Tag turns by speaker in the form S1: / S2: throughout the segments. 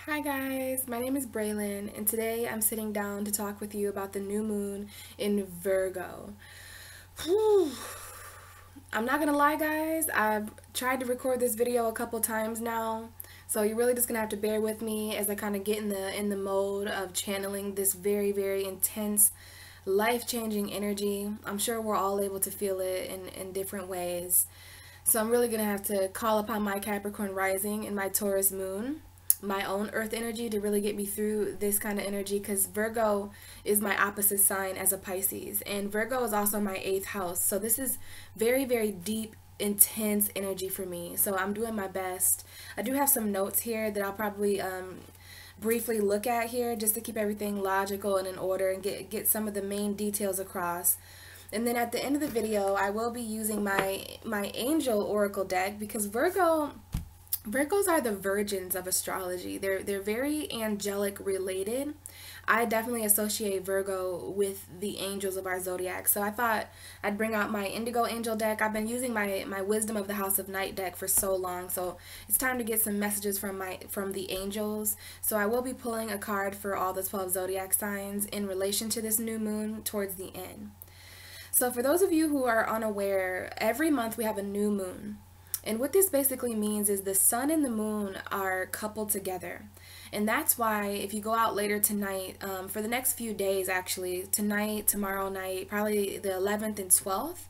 S1: Hi guys, my name is Braylon, and today I'm sitting down to talk with you about the new moon in Virgo. Whew. I'm not gonna lie guys, I've tried to record this video a couple times now, so you're really just gonna have to bear with me as I kind of get in the mode of channeling this very intense, life-changing energy. I'm sure we're all able to feel it in different ways. So I'm really gonna have to call upon my Capricorn rising and my Taurus moon, my own earth energy, to really get me through this kind of energy, because Virgo is my opposite sign as a Pisces, and Virgo is also my 8th house. So this is very deep, intense energy for me. So I'm doing my best. I do have some notes here that I'll probably briefly look at here just to keep everything logical and in order and get some of the main details across. And then at the end of the video, I will be using my angel oracle deck, because Virgos are the virgins of astrology. They're very angelic related. I definitely associate Virgo with the angels of our zodiac. So I thought I'd bring out my Indigo angel deck. I've been using my Wisdom of the House of Night deck for so long, so it's time to get some messages from the angels. So I will be pulling a card for all the 12 zodiac signs in relation to this new moon towards the end. So for those of you who are unaware, every month we have a new moon. And what this basically means is the sun and the moon are coupled together. And that's why if you go out later tonight, for the next few days actually, tonight, tomorrow night, probably the 11th and 12th,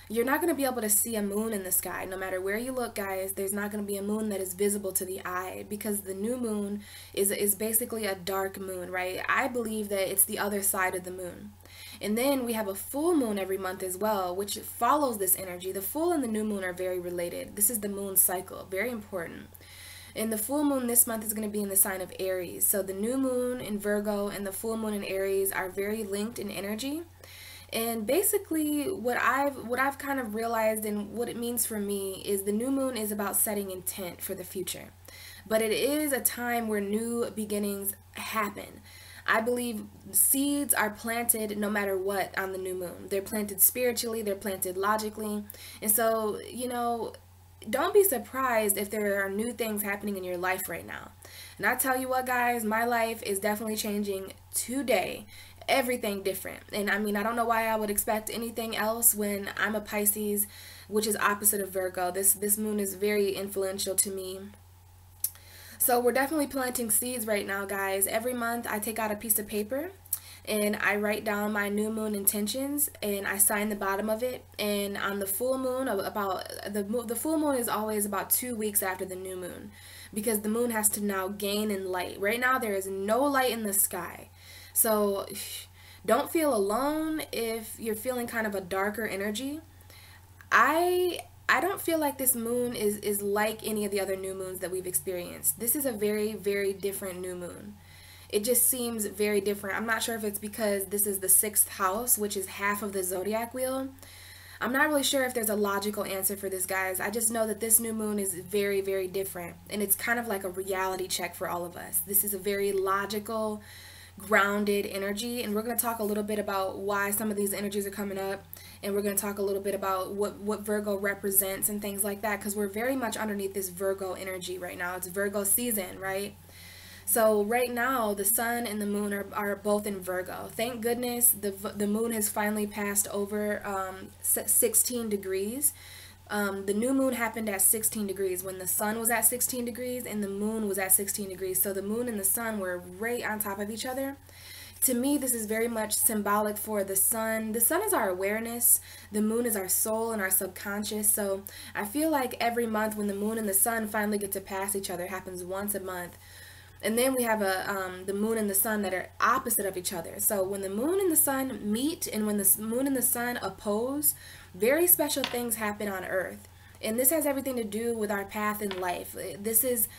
S1: you're not going to be able to see a moon in the sky. No matter where you look, guys, there's not going to be a moon that is visible to the eye, because the new moon is basically a dark moon, right? I believe that it's the other side of the moon. And then we have a full moon every month as well, which follows this energy. The full and the new moon are very related. This is the moon cycle, very important. And the full moon this month is going to be in the sign of Aries. So the new moon in Virgo and the full moon in Aries are very linked in energy. And basically what I've kind of realized and what it means for me is the new moon is about setting intent for the future. But it is a time where new beginnings happen. I believe seeds are planted no matter what on the new moon. They're planted spiritually, they're planted logically. And so, don't be surprised if there are new things happening in your life right now. And I tell you what, guys, my life is definitely changing today. Everything different. And I mean, I don't know why I would expect anything else when I'm a Pisces, which is opposite of Virgo. This moon is very influential to me. So we're definitely planting seeds right now, guys. Every month I take out a piece of paper and I write down my new moon intentions and I sign the bottom of it. And on the full moon, the full moon is always about 2 weeks after the new moon, because the moon has to now gain in light. Right now there is no light in the sky. So don't feel alone if you're feeling kind of a darker energy. I don't feel like this moon is like any of the other new moons that we've experienced. This is a very different new moon. It just seems very different. I'm not sure if it's because this is the 6th house, which is half of the zodiac wheel. I'm not really sure if there's a logical answer for this, guys. I just know that this new moon is very different, and it's kind of like a reality check for all of us. This is a very logical, grounded energy, and we're going to talk a little bit about why some of these energies are coming up, and we're going to talk a little bit about what Virgo represents and things like that, because we're very much underneath this Virgo energy right now. It's Virgo season, right? So right now the sun and the moon are both in Virgo. Thank goodness the moon has finally passed over 16 degrees. The new moon happened at 16 degrees when the sun was at 16 degrees and the moon was at 16 degrees. So the moon and the sun were right on top of each other. To me, this is very much symbolic for the sun. The sun is our awareness. The moon is our soul and our subconscious. So I feel like every month when the moon and the sun finally get to pass each other, it happens once a month. And then we have the moon and the sun that are opposite of each other. So when the moon and the sun meet and when the moon and the sun oppose, very special things happen on Earth. And this has everything to do with our path in life. This is,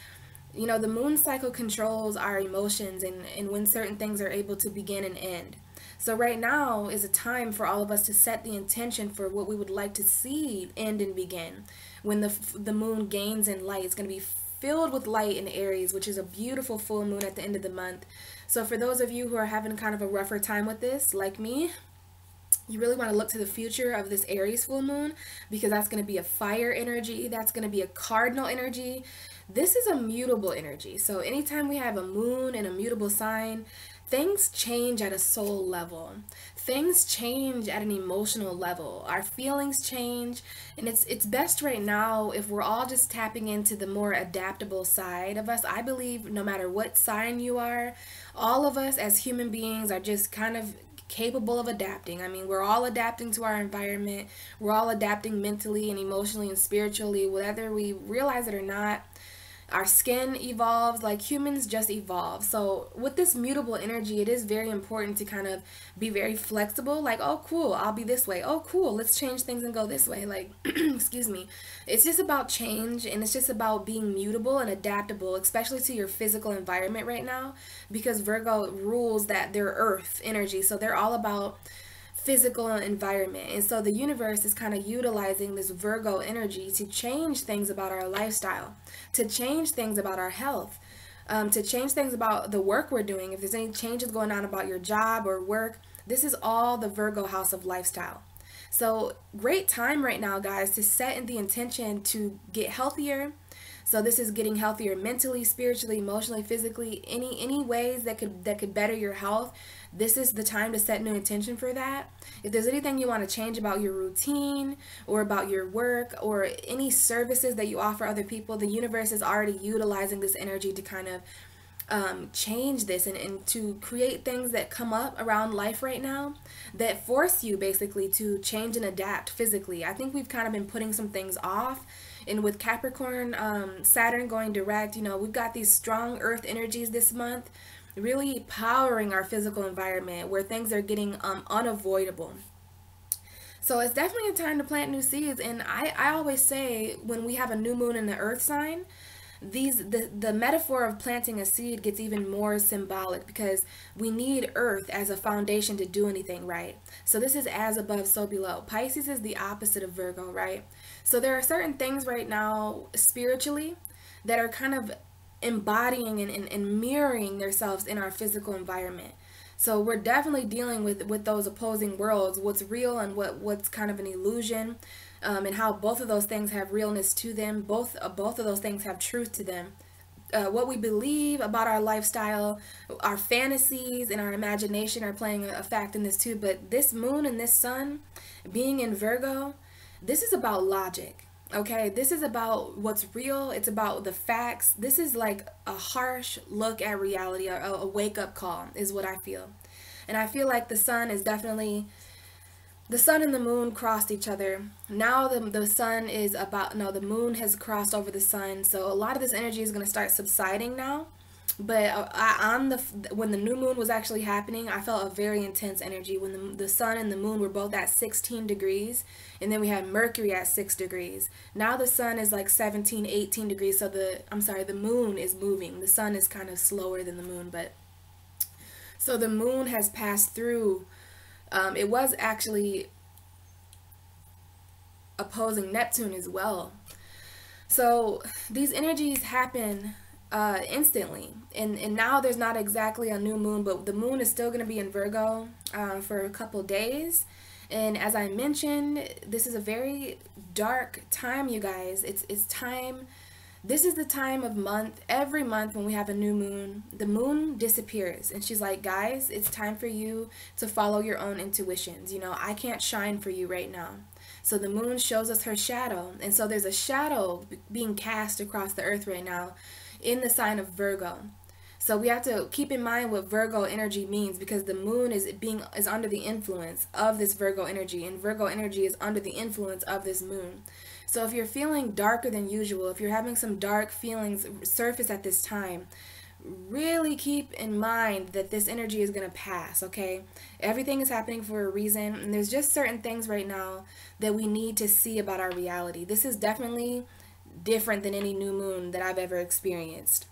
S1: the moon cycle controls our emotions and when certain things are able to begin and end. So right now is a time for all of us to set the intention for what we would like to see end and begin. When the moon gains in light, it's going to be filled with light in Aries, which is a beautiful full moon at the end of the month. So for those of you who are having kind of a rougher time with this, like me, you really want to look to the future of this Aries full moon, because that's going to be a fire energy. That's going to be a cardinal energy. This is a mutable energy. So anytime we have a moon in a mutable sign, things change at a soul level. Things change at an emotional level. Our feelings change, and it's best right now if we're all just tapping into the more adaptable side of us. I believe no matter what sign you are, all of us as human beings are just kind of capable of adapting. I mean, we're all adapting to our environment. We're all adapting mentally and emotionally and spiritually, whether we realize it or not. Our skin evolves, like humans just evolve. So with this mutable energy, it is very important to kind of be very flexible. Like, oh cool, I'll be this way. Oh cool, let's change things and go this way. Like excuse me. It's just about change, and it's just about being mutable and adaptable, especially to your physical environment right now, because Virgo rules that they're earth energy. So they're all about physical environment. And so the universe is kind of utilizing this Virgo energy to change things about our lifestyle, to change things about our health, to change things about the work we're doing. If there's any changes going on about your job or work, this is all the Virgo house of lifestyle. So great time right now, guys, to set in the intention to get healthier. So this is getting healthier mentally, spiritually, emotionally, physically, any ways that could better your health. This is the time to set new intention for that. If there's anything you want to change about your routine or about your work or any services that you offer other people, the universe is already utilizing this energy to kind of change this and to create things that come up around life right now that force you basically to change and adapt physically. I think we've kind of been putting some things off. And with Capricorn, Saturn going direct, you know, we've got these strong earth energies this month really powering our physical environment where things are getting unavoidable. So it's definitely a time to plant new seeds. And I always say when we have a new moon in the earth sign, the metaphor of planting a seed gets even more symbolic because we need earth as a foundation to do anything right. So this is as above, so below. Pisces is the opposite of Virgo, right? So there are certain things right now spiritually that are kind of embodying and mirroring themselves in our physical environment. So we're definitely dealing with those opposing worlds, what's real and what's kind of an illusion, and how both of those things have realness to them. Both of those things have truth to them. What we believe about our lifestyle, our fantasies and our imagination are playing a fact in this too. But this moon and this sun being in Virgo, this is about logic. Okay, this is about what's real. It's about the facts. This is like a harsh look at reality, or a wake-up call is what I feel. And I feel like the sun and the moon crossed each other. Now the sun is about, no, the moon has crossed over the sun. So a lot of this energy is going to start subsiding now. But when the new moon was actually happening, I felt a very intense energy when the sun and the moon were both at 16 degrees, and then we had Mercury at 6 degrees. Now the sun is like 17, 18 degrees, so the moon is moving. The sun is kind of slower than the moon, but so the moon has passed through. It was actually opposing Neptune as well. So these energies happen instantly, and now there's not exactly a new moon, but the moon is still going to be in Virgo for a couple days. And as I mentioned, this is a very dark time, you guys. It's time. This is the time of month, every month when we have a new moon, the moon disappears and she's like, guys, it's time for you to follow your own intuitions. You know, I can't shine for you right now. So the moon shows us her shadow, and so there's a shadow being cast across the earth right now in the sign of Virgo. So we have to keep in mind what Virgo energy means, because the moon is under the influence of this Virgo energy, and Virgo energy is under the influence of this moon. So if you're feeling darker than usual, if you're having some dark feelings surface at this time, really keep in mind that this energy is going to pass, okay? Everything is happening for a reason, and there's just certain things right now that we need to see about our reality. This is definitely different than any new moon that I've ever experienced.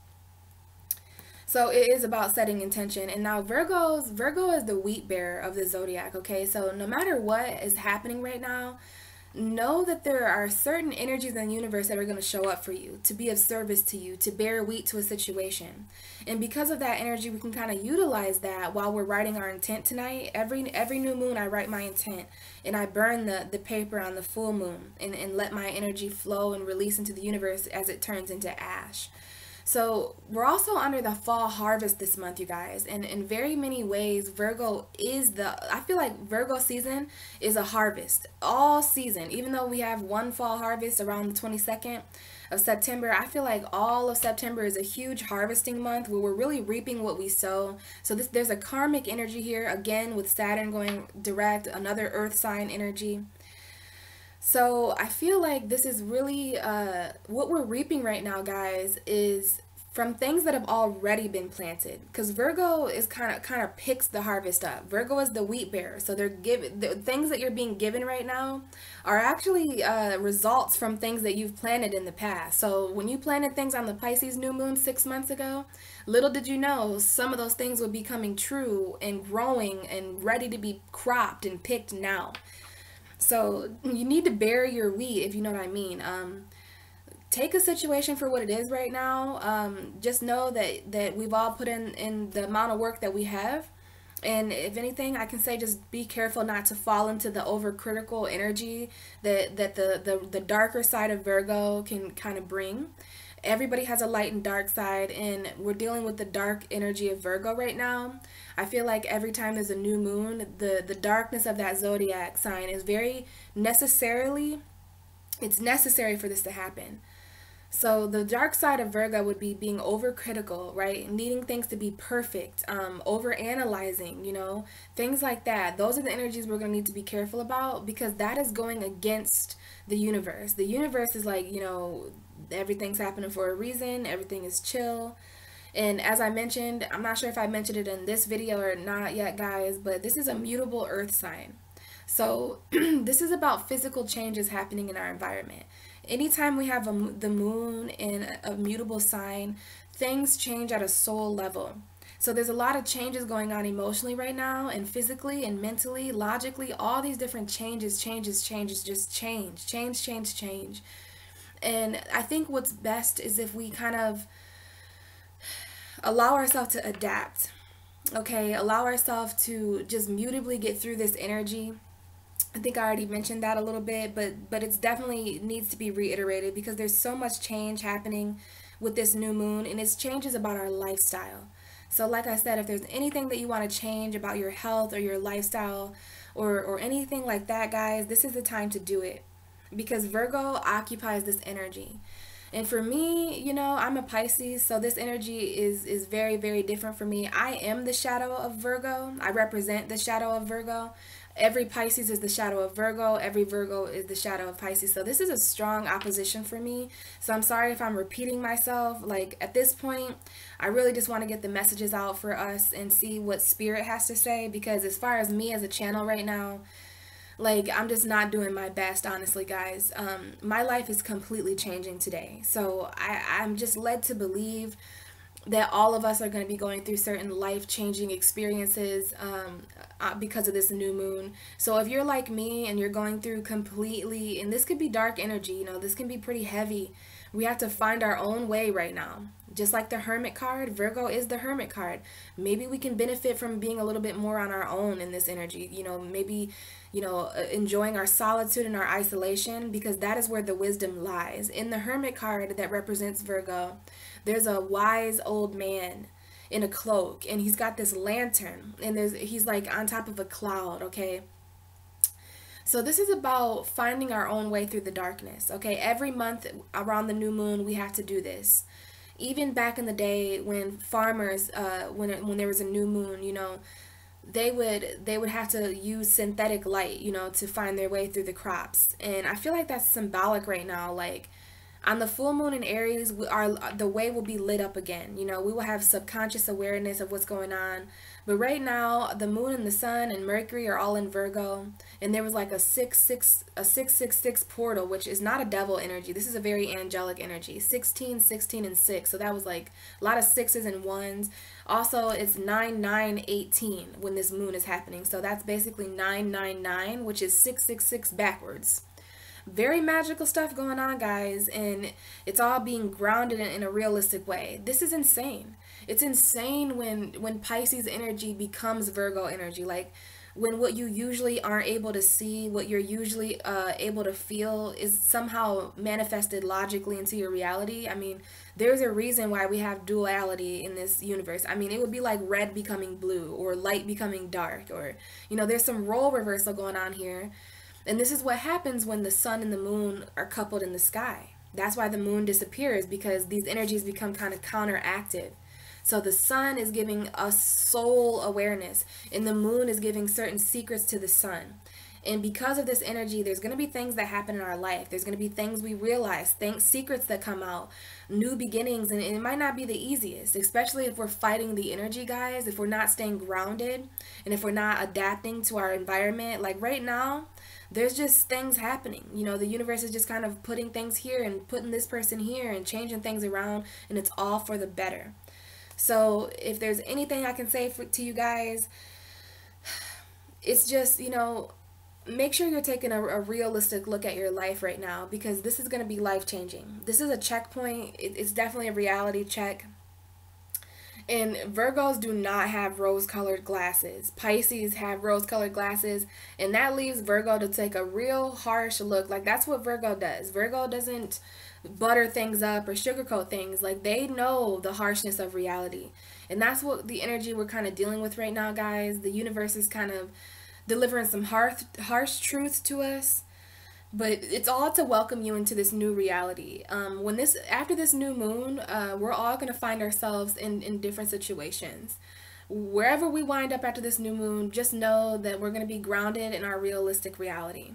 S1: So it is about setting intention. And now Virgo is the wheat bearer of the zodiac, okay? So no matter what is happening right now, know that there are certain energies in the universe that are going to show up for you, to be of service to you, to bear wheat to a situation. And because of that energy, we can kind of utilize that while we're writing our intent tonight. Every new moon, I write my intent, and I burn the paper on the full moon, and let my energy flow and release into the universe as it turns into ash. So we're also under the fall harvest this month, you guys. And in very many ways, Virgo is I feel like Virgo season is a harvest all season. Even though we have one fall harvest around the 22nd of September, I feel like all of September is a huge harvesting month where we're really reaping what we sow. So there's a karmic energy here, again, with Saturn going direct, another earth sign energy. So I feel like this is really what we're reaping right now, guys, is from things that have already been planted. Because Virgo is kind of picks the harvest up. Virgo is the wheat bearer, so the things that you're being given right now are actually results from things that you've planted in the past. So when you planted things on the Pisces new moon 6 months ago, little did you know some of those things would be coming true and growing and ready to be cropped and picked now. So you need to bury your wheat, if you know what I mean. Take a situation for what it is right now. Just know that we've all put in the amount of work that we have. And if anything, I can say just be careful not to fall into the overcritical energy that the darker side of Virgo can kind of bring. Everybody has a light and dark side, and we're dealing with the dark energy of Virgo right now. I feel like every time there's a new moon, the darkness of that zodiac sign is it's necessary for this to happen. So the dark side of Virgo would be being overcritical, right? Needing things to be perfect, over analyzing, things like that. Those are the energies we're going to need to be careful about, because that is going against the universe. The universe is like, everything's happening for a reason. Everything is chill. And as I mentioned, I'm not sure if I mentioned it in this video or not yet, guys, but this is a mutable earth sign. So this is about physical changes happening in our environment. Anytime we have the moon in a mutable sign, things change at a soul level. So there's a lot of changes going on emotionally right now, and physically and mentally, logically, all these different changes, just change. And I think what's best is if we kind of allow ourselves to adapt, okay? Allow ourselves to just mutably get through this energy. I think I already mentioned that a little bit, but it's definitely needs to be reiterated, because there's so much change happening with this new moon, and it's changes about our lifestyle. So like I said, if there's anything that you want to change about your health or your lifestyle or anything like that, guys, this is the time to do it, because Virgo occupies this energy. And for me, I'm a Pisces, so this energy is very, very different for me. I am the shadow of Virgo. I represent the shadow of Virgo. Every Pisces is the shadow of Virgo. Every Virgo is the shadow of Pisces. So this is a strong opposition for me. So I'm sorry if I'm repeating myself. Like, at this point, I really just want to get the messages out for us and see what Spirit has to say, because as far as me as a channel right now, like, I'm just not doing my best, honestly, guys. My life is completely changing today. So I'm just led to believe that all of us are going to be going through certain life-changing experiences because of this new moon. So if you're like me and you're going through completely, and this could be dark energy, this can be pretty heavy. We have to find our own way right now. Just like the Hermit card, Virgo is the Hermit card. Maybe we can benefit from being a little bit more on our own in this energy. Maybe, enjoying our solitude and our isolation, because that is where the wisdom lies. In the Hermit card that represents Virgo, there's a wise old man in a cloak, and he's got this lantern, and he's like on top of a cloud, okay? So this is about finding our own way through the darkness, okay? Every month around the new moon, we have to do this. Even back in the day when farmers, when there was a new moon, they would have to use synthetic light, to find their way through the crops. And I feel like that's symbolic right now. Like, on the full moon in Aries, the way will be lit up again. We will have subconscious awareness of what's going on. But right now, the moon and the sun and Mercury are all in Virgo, and there was like a 666 portal, which is not a devil energy. This is a very angelic energy. 16, 16, and 6. So that was like a lot of sixes and ones. Also, it's 9918 when this moon is happening. So that's basically 999, which is 666 backwards. Very magical stuff going on, guys, and it's all being grounded in a realistic way. This is insane. It's insane when Pisces energy becomes Virgo energy. Like, when what you usually aren't able to see, what you're usually able to feel, is somehow manifested logically into your reality. I mean, there's a reason why we have duality in this universe. I mean, it would be like red becoming blue or light becoming dark, or, you know, there's some role reversal going on here. And this is what happens when the sun and the moon are coupled in the sky. That's why the moon disappears, because these energies become kind of counteractive. So the sun is giving us soul awareness, and the moon is giving certain secrets to the sun. And because of this energy, there's going to be things that happen in our life. There's going to be things we realize, secrets that come out, new beginnings, and it might not be the easiest, especially if we're fighting the energy, guys, if we're not staying grounded, and if we're not adapting to our environment. Like right now, there's just things happening. You know, the universe is just kind of putting things here and putting this person here and changing things around, and it's all for the better. So if there's anything I can say to you guys, it's just, you know, make sure you're taking a realistic look at your life right now, because this is going to be life-changing. This is a checkpoint. It's definitely a reality check. And Virgos do not have rose-colored glasses. Pisces have rose-colored glasses, and that leaves Virgo to take a real harsh look. Like, that's what Virgo does. Virgo doesn't butter things up or sugarcoat things. Like, they know the harshness of reality. And that's what the energy we're kind of dealing with right now, guys. The universe is kind of delivering some harsh truths to us. But it's all to welcome you into this new reality. After this new moon, we're all going to find ourselves in different situations. Wherever we wind up after this new moon, just know that we're going to be grounded in our realistic reality.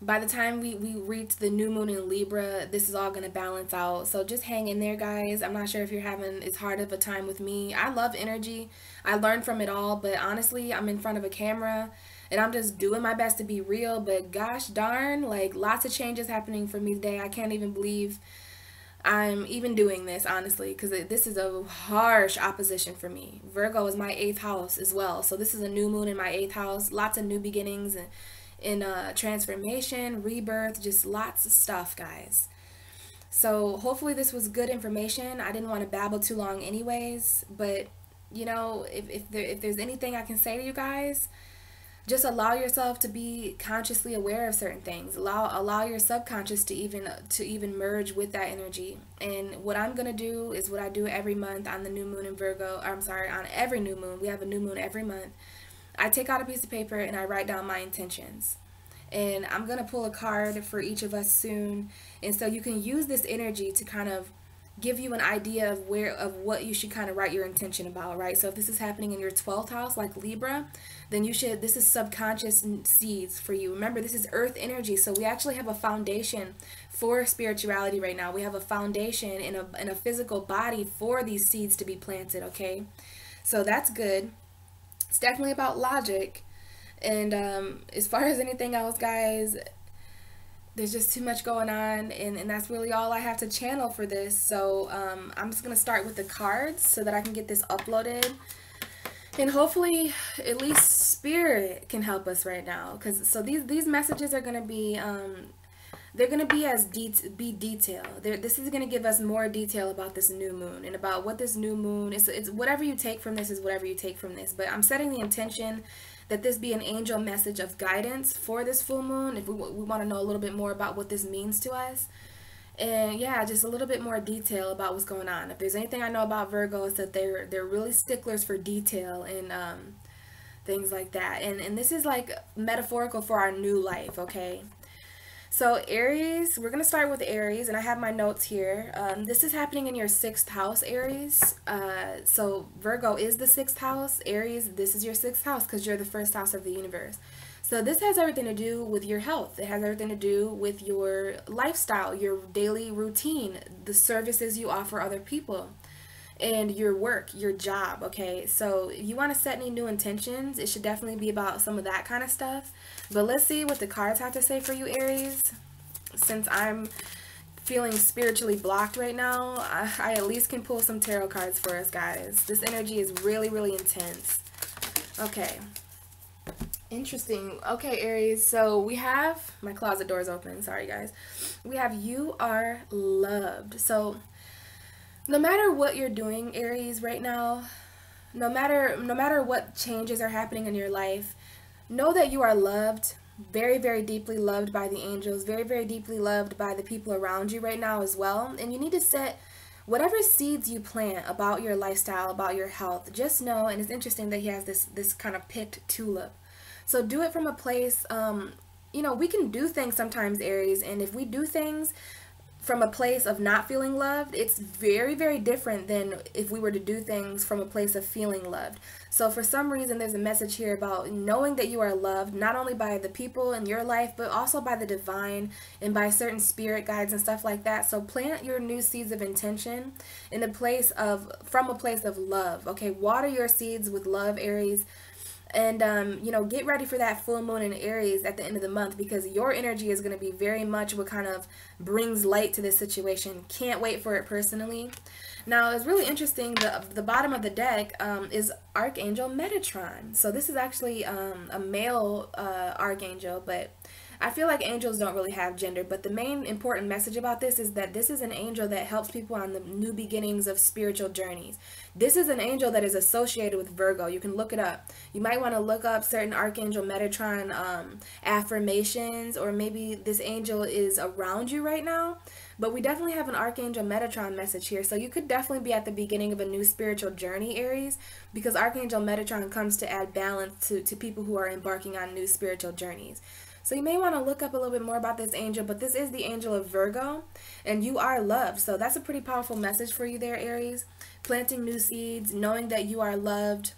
S1: By the time we reach the new moon in Libra, this is all going to balance out. So just hang in there, guys. I'm not sure if you're having as hard of a time with me. I love energy. I learn from it all. But honestly, I'm in front of a camera, and I'm just doing my best to be real. But gosh darn, like, lots of changes happening for me today. I can't even believe I'm even doing this, honestly, because this is a harsh opposition for me. Virgo is my 8th house as well. So this is a new moon in my 8th house. Lots of new beginnings and in transformation, rebirth, just lots of stuff, guys. So hopefully this was good information. I didn't want to babble too long anyways, but you know, if there's anything I can say to you guys, just allow yourself to be consciously aware of certain things. Allow your subconscious to even merge with that energy. And what I'm gonna do is what I do every month on the new moon in Virgo. I'm sorry, on every new moon. We have a new moon every month. I take out a piece of paper and I write down my intentions. And I'm going to pull a card for each of us soon. And so you can use this energy to kind of give you an idea of what you should kind of write your intention about, right? So if this is happening in your 12th house, like Libra, then this is subconscious seeds for you. Remember, this is earth energy. So we actually have a foundation for spirituality right now. We have a foundation in a physical body for these seeds to be planted, okay? So that's good. It's definitely about logic. And as far as anything else, guys, there's just too much going on, and that's really all I have to channel for this. So I'm just going to start with the cards so that I can get this uploaded. And hopefully at least spirit can help us right now. So these messages are going to be they're going to be detailed. This is going to give us more detail about this new moon and about what this new moon is. It's whatever you take from this is whatever you take from this. But I'm setting the intention that this be an angel message of guidance for this full moon. If we want to know a little bit more about what this means to us. And yeah, just a little bit more detail about what's going on. If there's anything I know about Virgo, it's that they're really sticklers for detail and things like that. And this is like metaphorical for our new life, okay? So Aries, we're going to start with Aries, and I have my notes here. This is happening in your 6th house, Aries. So Virgo is the 6th house. Aries, this is your 6th house because you're the 1st house of the universe. So this has everything to do with your health. It has everything to do with your lifestyle, your daily routine, the services you offer other people, and your work, your job, okay? So if you want to set any new intentions, it should definitely be about some of that kind of stuff. But let's see what the cards have to say for you, Aries. Since I'm feeling spiritually blocked right now, I at least can pull some tarot cards for us, guys. This energy is really, really intense. Okay. Interesting. Okay, Aries. So we have my closet doors open. Sorry, guys. We have you are loved. So no matter what you're doing, Aries, right now, no matter what changes are happening in your life, know that you are loved, very, very deeply loved by the angels, very, very deeply loved by the people around you right now as well. And you need to set whatever seeds you plant about your lifestyle, about your health. Just know, and it's interesting that he has this kind of picked tulip. So do it from a place, we can do things sometimes, Aries, and if we do things from a place of not feeling loved, it's very, very different than if we were to do things from a place of feeling loved. So for some reason, there's a message here about knowing that you are loved, not only by the people in your life, but also by the divine and by certain spirit guides and stuff like that. So plant your new seeds of intention in a place of, from a place of love. Okay, water your seeds with love, Aries. And, get ready for that full moon in Aries at the end of the month, because your energy is going to be very much what kind of brings light to this situation. Can't wait for it personally. Now, it's really interesting. The bottom of the deck is Archangel Metatron. So this is actually a male archangel, but I feel like angels don't really have gender, but the main important message about this is that this is an angel that helps people on the new beginnings of spiritual journeys. This is an angel that is associated with Virgo. You can look it up. You might want to look up certain Archangel Metatron affirmations, or maybe this angel is around you right now. But we definitely have an Archangel Metatron message here. So you could definitely be at the beginning of a new spiritual journey, Aries, because Archangel Metatron comes to add balance to people who are embarking on new spiritual journeys. So you may want to look up a little bit more about this angel, but this is the angel of Virgo, and you are loved. So that's a pretty powerful message for you there, Aries. Planting new seeds, knowing that you are loved,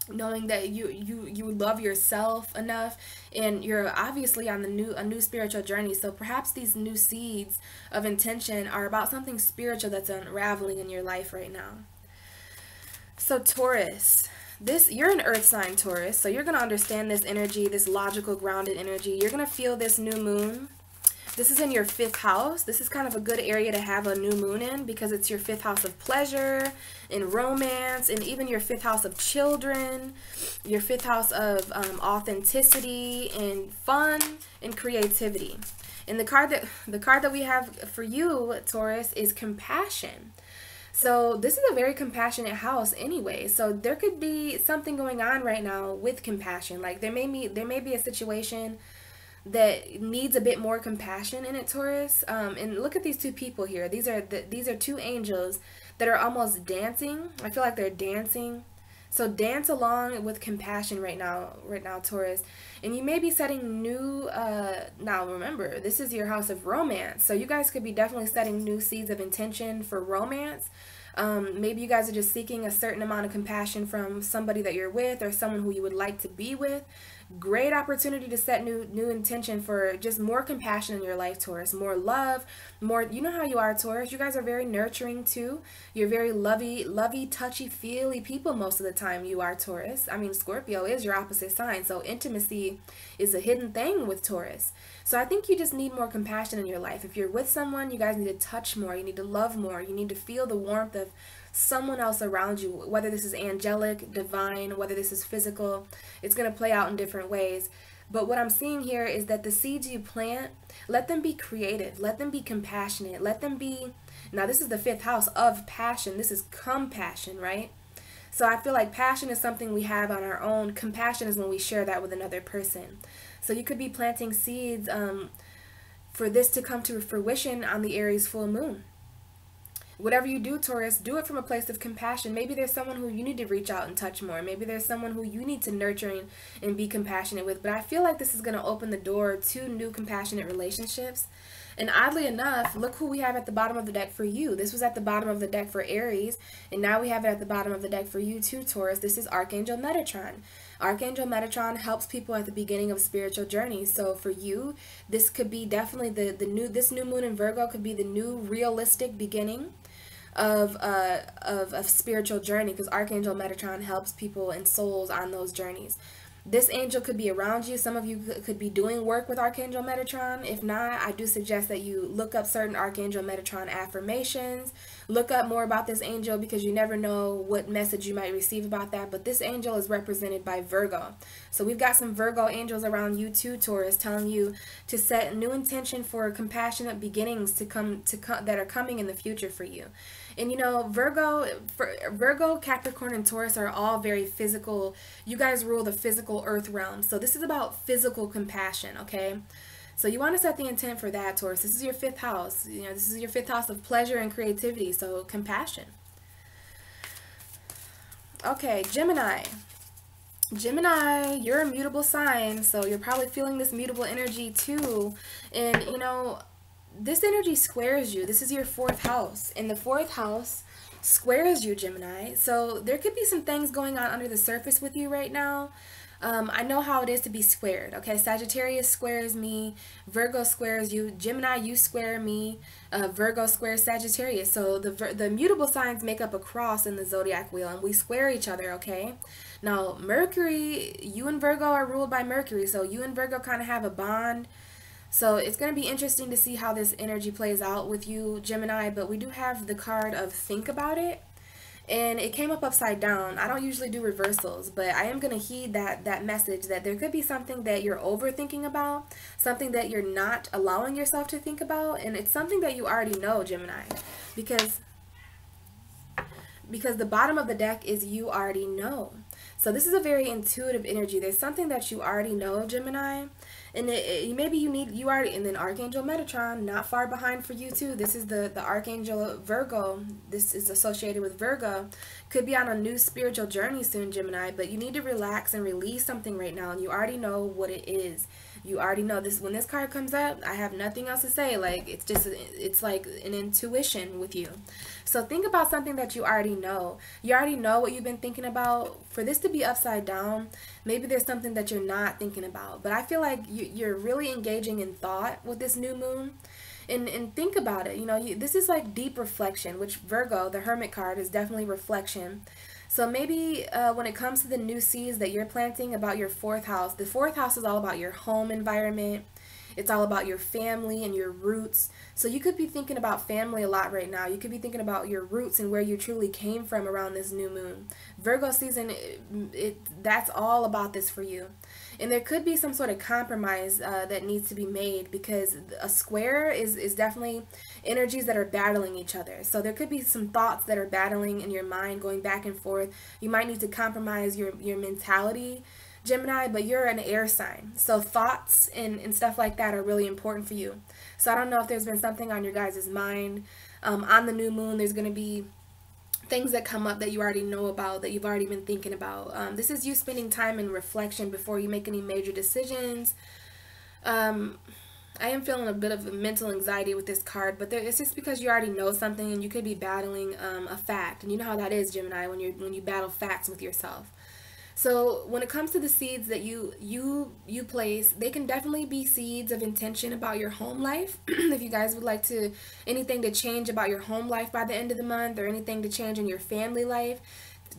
S1: knowing that you love yourself enough, and you're obviously on a new spiritual journey. So perhaps these new seeds of intention are about something spiritual that's unraveling in your life right now. So Taurus, you're an earth sign, Taurus, so you're going to understand this energy, this logical, grounded energy. You're going to feel this new moon. This is in your 5th house. This is kind of a good area to have a new moon in, because it's your 5th house of pleasure and romance, and even your 5th house of children, your 5th house of authenticity and fun and creativity. And the card that we have for you, Taurus, is compassion. So this is a very compassionate house anyway. So there could be something going on right now with compassion. Like there may be a situation that needs a bit more compassion in it, Taurus. And look at these two people here. These are two angels that are almost dancing. I feel like they're dancing. So dance along with compassion right now, Taurus. And you may be setting new, now remember, this is your house of romance. So you guys could be definitely setting new seeds of intention for romance. Maybe you guys are just seeking a certain amount of compassion from somebody that you're with, or someone who you would like to be with. Great opportunity to set new intention for just more compassion in your life, Taurus. More love, more, you know how you are, Taurus. You guys are very nurturing too. You're very lovey, touchy-feely people most of the time, you are, Taurus. I mean, Scorpio is your opposite sign, so intimacy is a hidden thing with Taurus. So I think you just need more compassion in your life. If you're with someone, you guys need to touch more. You need to love more. You need to feel the warmth of someone else around you, whether this is angelic, divine, whether this is physical. It's going to play out in different ways. But what I'm seeing here is that the seeds you plant, let them be creative, let them be compassionate, let them be, now this is the 5th house of passion, this is compassion, right? So I feel like passion is something we have on our own. Compassion is when we share that with another person. So you could be planting seeds for this to come to fruition on the Aries full moon. Whatever you do, Taurus, do it from a place of compassion. Maybe there's someone who you need to reach out and touch more. Maybe there's someone who you need to nurture and be compassionate with. But I feel like this is going to open the door to new compassionate relationships. And oddly enough, look who we have at the bottom of the deck for you. This was at the bottom of the deck for Aries, and now we have it at the bottom of the deck for you too, Taurus. This is Archangel Metatron. Archangel Metatron helps people at the beginning of spiritual journeys. So for you, this could be definitely this new moon in Virgo could be the new realistic beginning of spiritual journey, because Archangel Metatron helps people and souls on those journeys. This angel could be around you. Some of you could be doing work with Archangel Metatron. If not, I do suggest that you look up certain Archangel Metatron affirmations. Look up more about this angel, because you never know what message you might receive about that. But this angel is represented by Virgo. So we've got some Virgo angels around you too, Taurus, telling you to set new intention for compassionate beginnings that are coming in the future for you. And you know, Virgo, Capricorn, and Taurus are all very physical. You guys rule the physical earth realm. So this is about physical compassion, okay? So you want to set the intent for that, Taurus. This is your 5th house. You know, this is your 5th house of pleasure and creativity. So compassion. Okay, Gemini. Gemini, you're a mutable sign. So you're probably feeling this mutable energy too. And you know, this energy squares you. This is your 4th house, and the 4th house squares you, Gemini. So there could be some things going on under the surface with you right now. I know how it is to be squared. Okay, Sagittarius squares me, Virgo squares you, Gemini, you square me, Virgo squares Sagittarius. So the mutable signs make up a cross in the zodiac wheel, and we square each other. Okay, now Mercury, you and Virgo are ruled by Mercury, so you and Virgo kind of have a bond. So it's going to be interesting to see how this energy plays out with you, Gemini, but we do have the card of think about it, and it came up upside down. I don't usually do reversals, but I am going to heed that message that there could be something that you're overthinking about, something that you're not allowing yourself to think about, and it's something that you already know, Gemini, because the bottom of the deck is you already know. So this is a very intuitive energy. There's something that you already know, Gemini. And maybe you already, and then Archangel Metatron, not far behind for you too. This is the Archangel Virgo. This is associated with Virgo. Could be on a new spiritual journey soon, Gemini, but you need to relax and release something right now, and you already know what it is. You already know this. When this card comes up, I have nothing else to say. Like, it's like an intuition with you. So think about something that you already know. You already know what you've been thinking about. For this to be upside down, maybe there's something that you're not thinking about. But I feel like you're really engaging in thought with this new moon. And think about it. You know, this is like deep reflection, which Virgo, the Hermit card, is definitely reflection. So maybe when it comes to the new seeds that you're planting about your 4th house, the 4th house is all about your home environment. It's all about your family and your roots. So you could be thinking about family a lot right now. You could be thinking about your roots and where you truly came from around this new moon. Virgo season, that's all about this for you. And there could be some sort of compromise that needs to be made, because a square is definitely energies that are battling each other. So there could be some thoughts that are battling in your mind, going back and forth. You might need to compromise your mentality, Gemini, but you're an air sign. So thoughts and stuff like that are really important for you. So I don't know if there's been something on your guys' mind. On the new moon, there's going to be things that come up that you already know about, that you've already been thinking about. This is you spending time in reflection before you make any major decisions. I am feeling a bit of mental anxiety with this card, but it's just because you already know something, and you could be battling a fact. And you know how that is, Gemini, when you battle facts with yourself. So when it comes to the seeds that you place, they can definitely be seeds of intention about your home life. If you guys would like anything to change about your home life by the end of the month, or anything to change in your family life,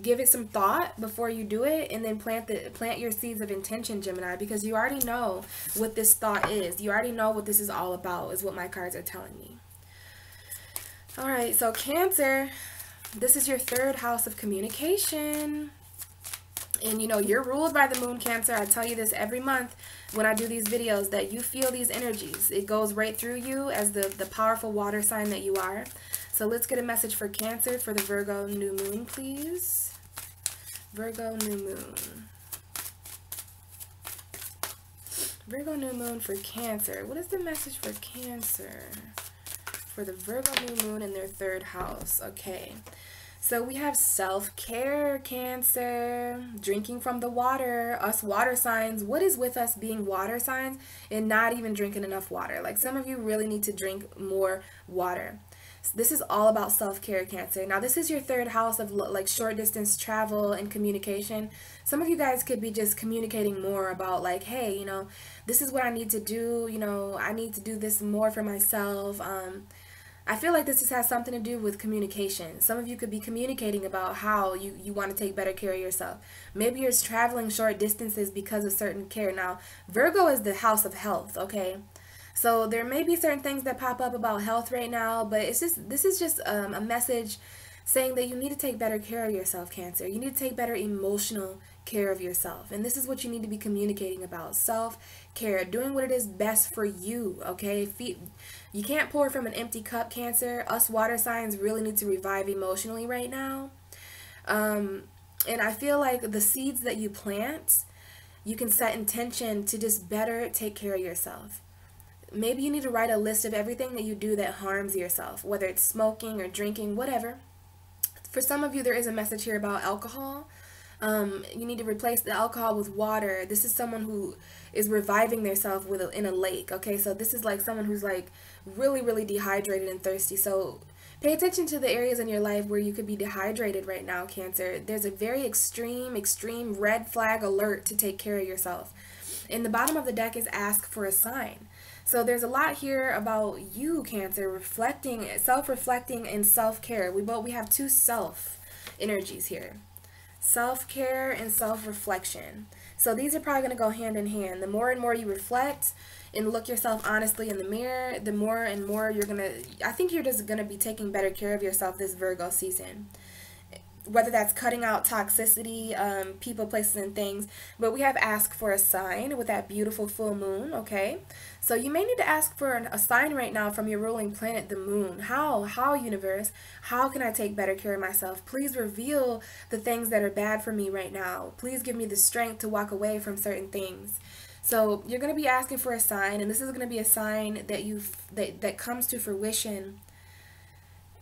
S1: give it some thought before you do it, and then plant your seeds of intention, Gemini, because you already know what this thought is. You already know what this is all about, is what my cards are telling me. All right, so Cancer, this is your 3rd house of communication. And you know, you're ruled by the moon, Cancer. I tell you this every month when I do these videos, that you feel these energies. It goes right through you as the powerful water sign that you are. So let's get a message for Cancer for the Virgo new moon, please. Virgo new moon. Virgo new moon for Cancer. What is the message for Cancer for the Virgo new moon in their 3rd house? Okay. So we have self-care, Cancer, drinking from the water, us water signs. What is with us being water signs and not even drinking enough water? Like, some of you really need to drink more water. So this is all about self-care, Cancer. Now, this is your 3rd house of like short distance travel and communication. Some of you guys could be just communicating more about like, hey, you know, this is what I need to do. You know, I need to do this more for myself. I feel like this just has something to do with communication. Some of you could be communicating about how you want to take better care of yourself. Maybe you're traveling short distances because of certain care. Now, Virgo is the house of health, okay? So there may be certain things that pop up about health right now, but this is just a message saying that you need to take better care of yourself, Cancer. You need to take better emotional care of yourself. And this is what you need to be communicating about. Self-care, doing what it is best for you, okay? You can't pour from an empty cup, Cancer. Us water signs really need to revive emotionally right now. And I feel like the seeds that you plant, you can set intention to just better take care of yourself. Maybe you need to write a list of everything that you do that harms yourself, whether it's smoking or drinking, whatever. For some of you, there is a message here about alcohol. You need to replace the alcohol with water. This is someone who is reviving themselves in a lake, okay? So this is like someone who's like really, really dehydrated and thirsty. So pay attention to the areas in your life where you could be dehydrated right now, Cancer. There's a very extreme red flag alert to take care of yourself. In the bottom of the deck is ask for a sign. So there's a lot here about you, Cancer, self-reflecting and self-care. We have two self energies here. Self-care and self-reflection. So these are probably going to go hand in hand. The more and more you reflect and look yourself honestly in the mirror, the more and more I think you're just going to be taking better care of yourself this Virgo season. Whether that's cutting out toxicity, people, places, and things. But we have ask for a sign with that beautiful full moon, okay? So you may need to ask for a sign right now from your ruling planet, the moon. How, universe? How can I take better care of myself? Please reveal the things that are bad for me right now. Please give me the strength to walk away from certain things. So you're going to be asking for a sign, and this is going to be a sign that comes to fruition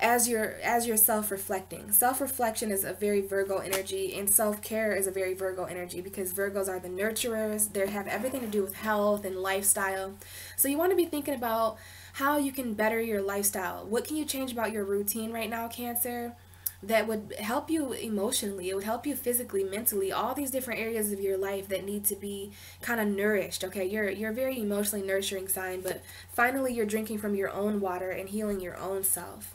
S1: as you're self-reflecting. Self-reflection is a very Virgo energy, and self-care is a very Virgo energy, because Virgos are the nurturers. They have everything to do with health and lifestyle. So you want to be thinking about how you can better your lifestyle. What can you change about your routine right now, Cancer, that would help you emotionally? It would help you physically, mentally, all these different areas of your life that need to be kind of nourished, okay? You're a very emotionally nurturing sign, but finally you're drinking from your own water and healing your own self.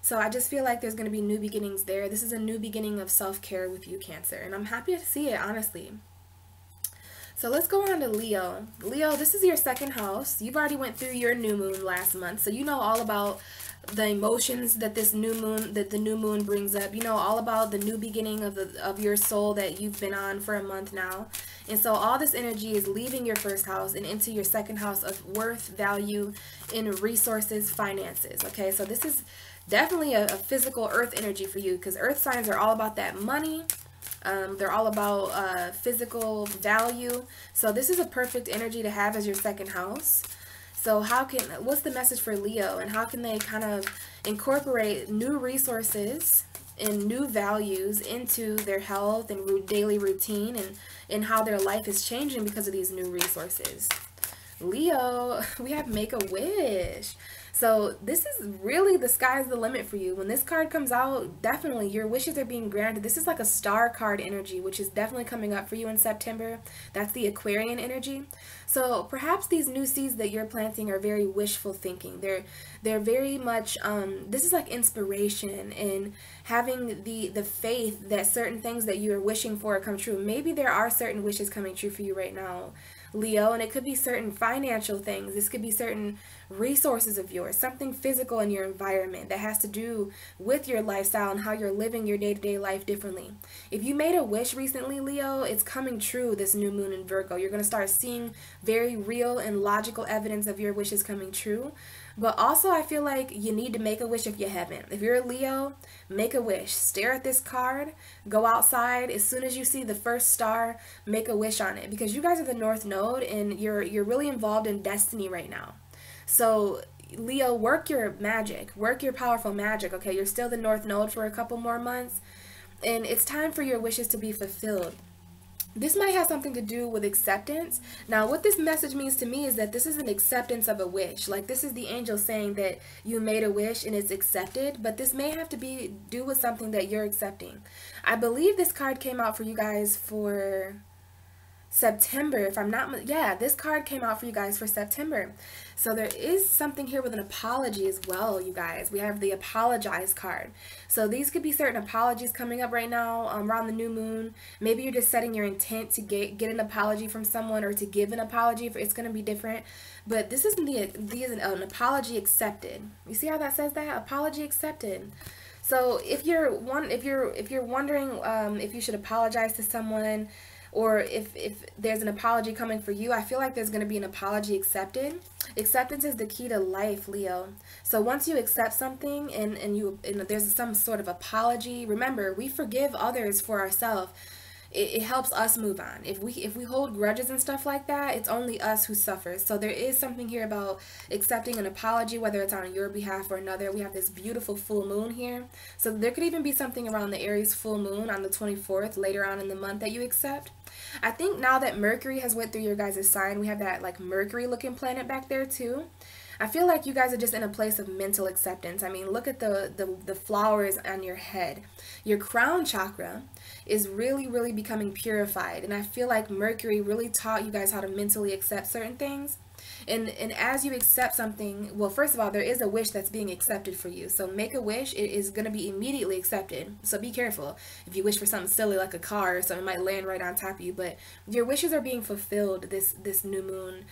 S1: So I just feel like there's going to be new beginnings there. This is a new beginning of self-care with you, Cancer. And I'm happy to see it, honestly. So let's go on to Leo. Leo, this is your second house. You've already went through your new moon last month. So you know all about the emotions that the new moon brings up. You know all about the new beginning of your soul that you've been on for a month now. And so all this energy is leaving your first house and into your second house of worth, value, in resources, finances. Okay, so this is definitely a physical earth energy for you, because earth signs are all about that money. They're all about physical value. So this is a perfect energy to have as your second house. So what's the message for Leo, and how can they kind of incorporate new resources and new values into their health and daily routine, and how their life is changing because of these new resources? Leo, we have make a wish. So this is really the sky's the limit for you. When this card comes out, definitely your wishes are being granted. This is like a star card energy, which is definitely coming up for you in September. That's the Aquarian energy. So perhaps these new seeds that you're planting are very wishful thinking. They're very much, this is like inspiration and having the faith that certain things that you are wishing for come true. Maybe there are certain wishes coming true for you right now, Leo, and it could be certain financial things. This could be certain resources of yours, something physical in your environment that has to do with your lifestyle and how you're living your day-to-day life differently. If you made a wish recently, Leo, it's coming true this new moon in Virgo. You're going to start seeing very real and logical evidence of your wishes coming true. But also, I feel like you need to make a wish if you haven't. If you're a Leo, make a wish. Stare at this card. Go outside. As soon as you see the first star, make a wish on it. Because you guys are the North Node, and you're really involved in destiny right now. So, Leo, work your magic. Work your powerful magic, okay? You're still the North Node for a couple more months. And it's time for your wishes to be fulfilled. This might have something to do with acceptance. Now, what this message means to me is that this is an acceptance of a wish. Like, this is the angel saying that you made a wish and it's accepted, but this may have to do with something that you're accepting. I believe this card came out for you guys for September, if I'm not, yeah, this card came out for you guys for September. So there is something here with an apology as well, you guys. We have the apologize card. So these could be certain apologies coming up right now around the new moon. Maybe you're just setting your intent to get an apology from someone, or to give an apology. It's going to be different. But this is an apology accepted. You see how that says that? Apology accepted. So if you're wondering if you should apologize to someone, or if there's an apology coming for you, I feel like there's going to be an apology accepted. Acceptance is the key to life, Leo. So once you accept something and there's some sort of apology, remember, we forgive others for ourselves. It helps us move on. If we hold grudges and stuff like that, it's only us who suffers. So there is something here about accepting an apology, whether it's on your behalf or another. We have this beautiful full moon here. So there could even be something around the Aries full moon on the 24th, later on in the month, that you accept. I think now that Mercury has went through your guys' sign, we have that like Mercury looking planet back there too. I feel like you guys are just in a place of mental acceptance. I mean, look at the flowers on your head. Your crown chakra is really becoming purified. And I feel like Mercury really taught you guys how to mentally accept certain things. And as you accept something, well, first of all, there is a wish that's being accepted for you. So make a wish. It is going to be immediately accepted. So be careful. If you wish for something silly like a car or something, it might land right on top of you. But your wishes are being fulfilled this new moon,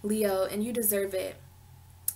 S1: Leo, and you deserve it.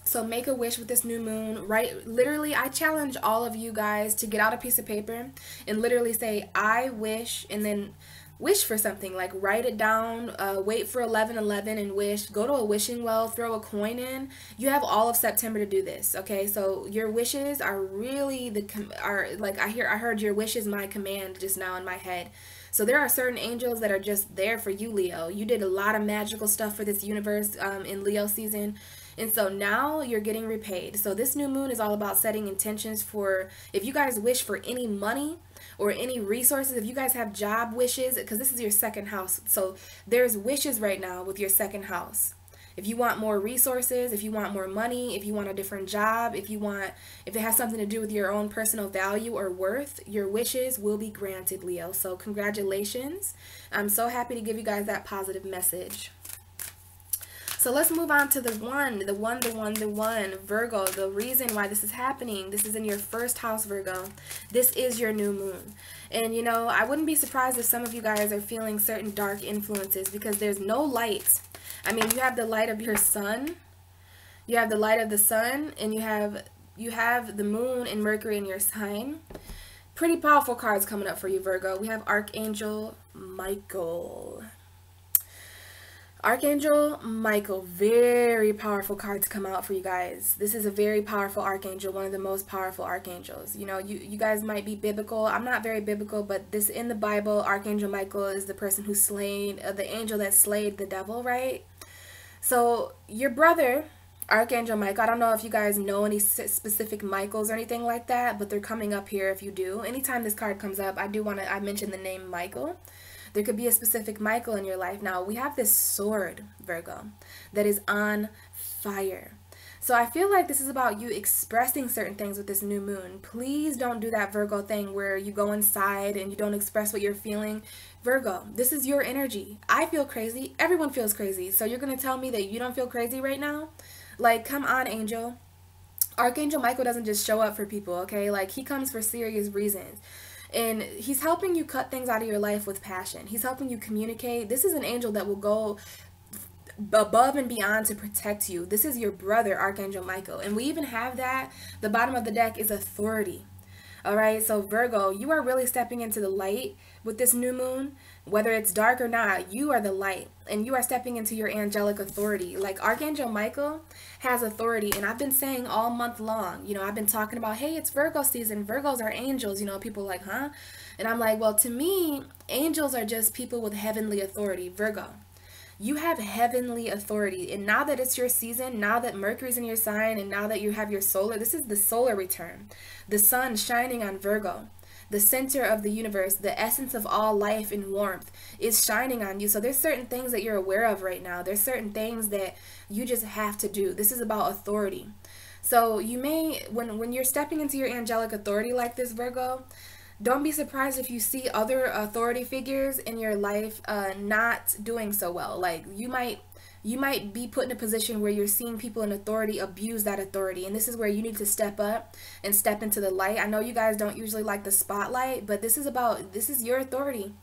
S1: So make a wish with this new moon, right? Literally, I challenge all of you guys to get out a piece of paper and literally say, I wish, and then wish for something. Like write it down, wait for 11/11 and wish. Go to a wishing well, throw a coin in. You have all of September to do this, okay? So your wishes are really I heard your wish is my command just now in my head. So there are certain angels that are just there for you, Leo. You did a lot of magical stuff for this universe in Leo season. And so now you're getting repaid. So this new moon is all about setting intentions for, if you guys wish for any money or any resources, if you guys have job wishes, because this is your second house. So there's wishes right now with your second house. If you want more resources, if you want more money, if you want a different job, if it has something to do with your own personal value or worth, your wishes will be granted, Leo. So congratulations. I'm so happy to give you guys that positive message. So let's move on to the one, Virgo. The reason why this is happening, this is in your first house, Virgo. This is your new moon. And you know, I wouldn't be surprised if some of you guys are feeling certain dark influences because there's no light. I mean, you have the light of your sun, you have the light of the sun, and you have the moon and Mercury in your sign. Pretty powerful cards coming up for you, Virgo. We have Archangel Michael. Archangel Michael, very powerful card to come out for you guys. This is a very powerful archangel, one of the most powerful archangels. You know, you guys might be biblical. I'm not very biblical, but this in the Bible, Archangel Michael is the person who slayed, the angel that slayed the devil, right? So your brother, Archangel Michael, I don't know if you guys know any specific Michaels or anything like that, but they're coming up here if you do. Anytime this card comes up, I mention the name Michael. There could be a specific Michael in your life. Now, we have this sword, Virgo, that is on fire. So I feel like this is about you expressing certain things with this new moon. Please don't do that Virgo thing where you go inside and you don't express what you're feeling. Virgo, this is your energy. I feel crazy. Everyone feels crazy. So you're going to tell me that you don't feel crazy right now? Like, come on, angel. Archangel Michael doesn't just show up for people, okay? Like, he comes for serious reasons. And he's helping you cut things out of your life with passion. He's helping you communicate. This is an angel that will go above and beyond to protect you. This is your brother, Archangel Michael. And we even have that. The bottom of the deck is authority. All right, so Virgo, you are really stepping into the light with this new moon. Whether it's dark or not, you are the light. And you are stepping into your angelic authority. Like Archangel Michael has authority. And I've been saying all month long, you know, I've been talking about, hey, it's Virgo season. Virgos are angels. You know, people are like, huh? And I'm like, well, to me, angels are just people with heavenly authority. Virgo, you have heavenly authority. And now that it's your season, now that Mercury's in your sign, and now that you have your solar, this is the solar return. The sun shining on Virgo. The center of the universe, the essence of all life and warmth is shining on you. So there's certain things that you're aware of right now. There's certain things that you just have to do. This is about authority. So you may, when you're stepping into your angelic authority like this, Virgo, don't be surprised if you see other authority figures in your life not doing so well. Like you might be put in a position where you're seeing people in authority abuse that authority, and this is where you need to step up and step into the light. I know you guys don't usually like the spotlight, but this is your authority.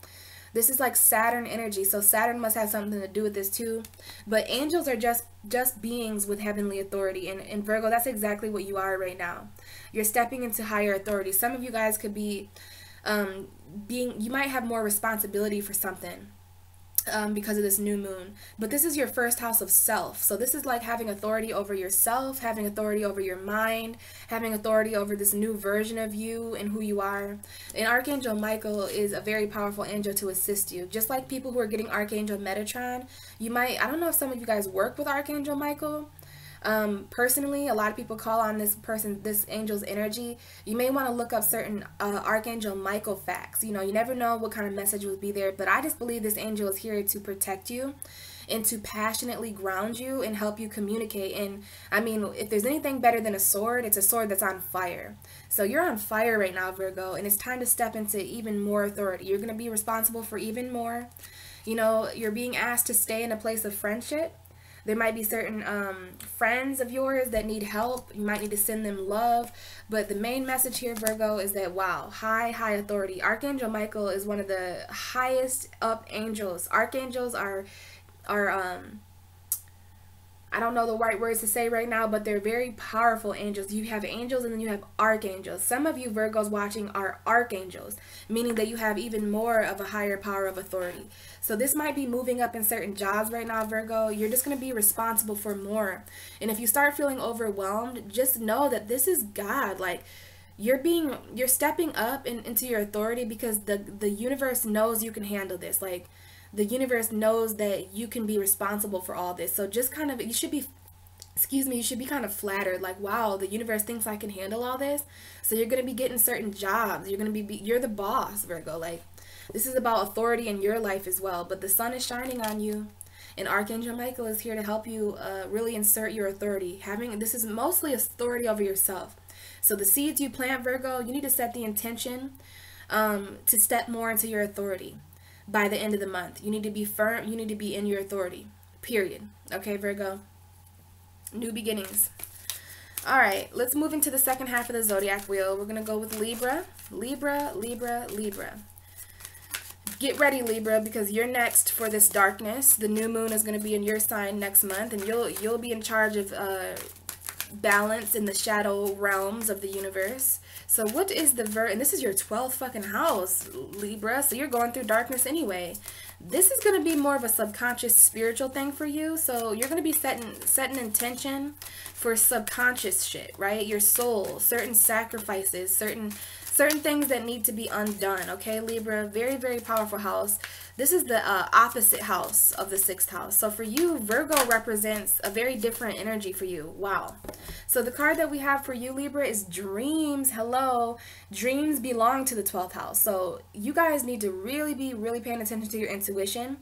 S1: This is like Saturn energy, so Saturn must have something to do with this too. But angels are just beings with heavenly authority, and in Virgo, that's exactly what you are right now. You're stepping into higher authority. Some of you guys could be you might have more responsibility for something because of this new moon. But this is your first house of self. So this is like having authority over yourself, having authority over your mind, having authority over this new version of you and who you are. And Archangel Michael is a very powerful angel to assist you. Just like people who are getting Archangel Metatron, you might, I don't know if some of you guys work with Archangel Michael. Personally, a lot of people call on this angel's energy. You may want to look up certain Archangel Michael facts. You know, you never know what kind of message will be there, but I just believe this angel is here to protect you and to passionately ground you and help you communicate. And I mean, if there's anything better than a sword, it's a sword that's on fire. So you're on fire right now, Virgo, and it's time to step into even more authority. You're going to be responsible for even more. You know, you're being asked to stay in a place of friendship. There might be certain friends of yours that need help. You might need to send them love. But the main message here, Virgo, is that, wow, high authority. Archangel Michael is one of the highest up angels. Archangels are I don't know the right words to say right now, but they're very powerful angels. You have angels and then you have archangels. Some of you Virgos watching are archangels, meaning that you have even more of a higher power of authority. So this might be moving up in certain jobs right now, Virgo. You're just going to be responsible for more. And if you start feeling overwhelmed, just know that this is God. Like, you're stepping up into your authority because the universe knows you can handle this. Like, the universe knows that you can be responsible for all this. So just kind of, you should be kind of flattered. Like, wow, the universe thinks I can handle all this. So you're going to be getting certain jobs. You're the boss, Virgo. Like, this is about authority in your life as well. But the sun is shining on you. And Archangel Michael is here to help you really insert your authority. This is mostly authority over yourself. So the seeds you plant, Virgo, you need to set the intention to step more into your authority. By the end of the month, you need to be firm. You need to be in your authority, period. Okay, Virgo? New beginnings. All right, let's move into the second half of the zodiac wheel. We're going to go with Libra. Libra, Libra, Libra. Get ready, Libra, because you're next for this darkness. The new moon is going to be in your sign next month, and you'll be in charge of balance in the shadow realms of the universe. So what is and this is your 12th fucking house, Libra, so you're going through darkness anyway. This is going to be more of a subconscious spiritual thing for you. So you're going to be setting intention for subconscious shit, right? Your soul, certain sacrifices, certain things that need to be undone. Okay, Libra, very, very powerful house. This is the opposite house of the 6th house. So for you, Virgo represents a very different energy for you. Wow. So the card that we have for you, Libra, is dreams. Hello. Dreams belong to the 12th house. So you guys need to really be paying attention to your intuition,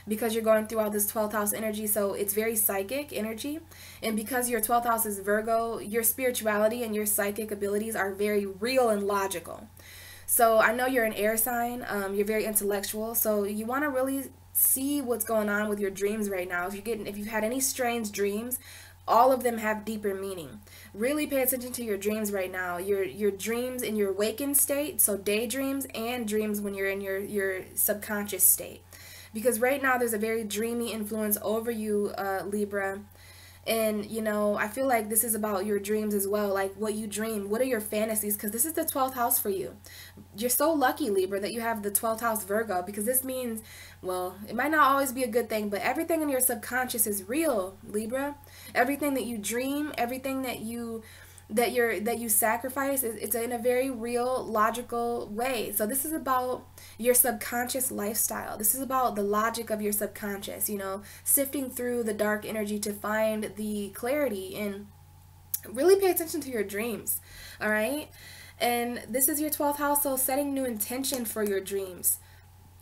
S1: because you're going through all this 12th house energy. So it's very psychic energy. And because your 12th house is Virgo, your spirituality and your psychic abilities are very real and logical. So I know you're an air sign. You're very intellectual. So you want to really see what's going on with your dreams right now. If you've had any strange dreams, all of them have deeper meaning. Really pay attention to your dreams right now. Your dreams in your awakened state, so daydreams, and dreams when you're in your subconscious state. Because right now there's a very dreamy influence over you, Libra. And, you know, I feel like this is about your dreams as well. Like, what you dream. What are your fantasies? Because this is the 12th house for you. You're so lucky, Libra, that you have the 12th house Virgo. Because this means, well, it might not always be a good thing, but everything in your subconscious is real, Libra. Everything that you dream, everything that you sacrifice, it's in a very real, logical way. So this is about your subconscious lifestyle. This is about the logic of your subconscious, you know, sifting through the dark energy to find the clarity, and really pay attention to your dreams. All right. And this is your 12th house. So setting new intention for your dreams.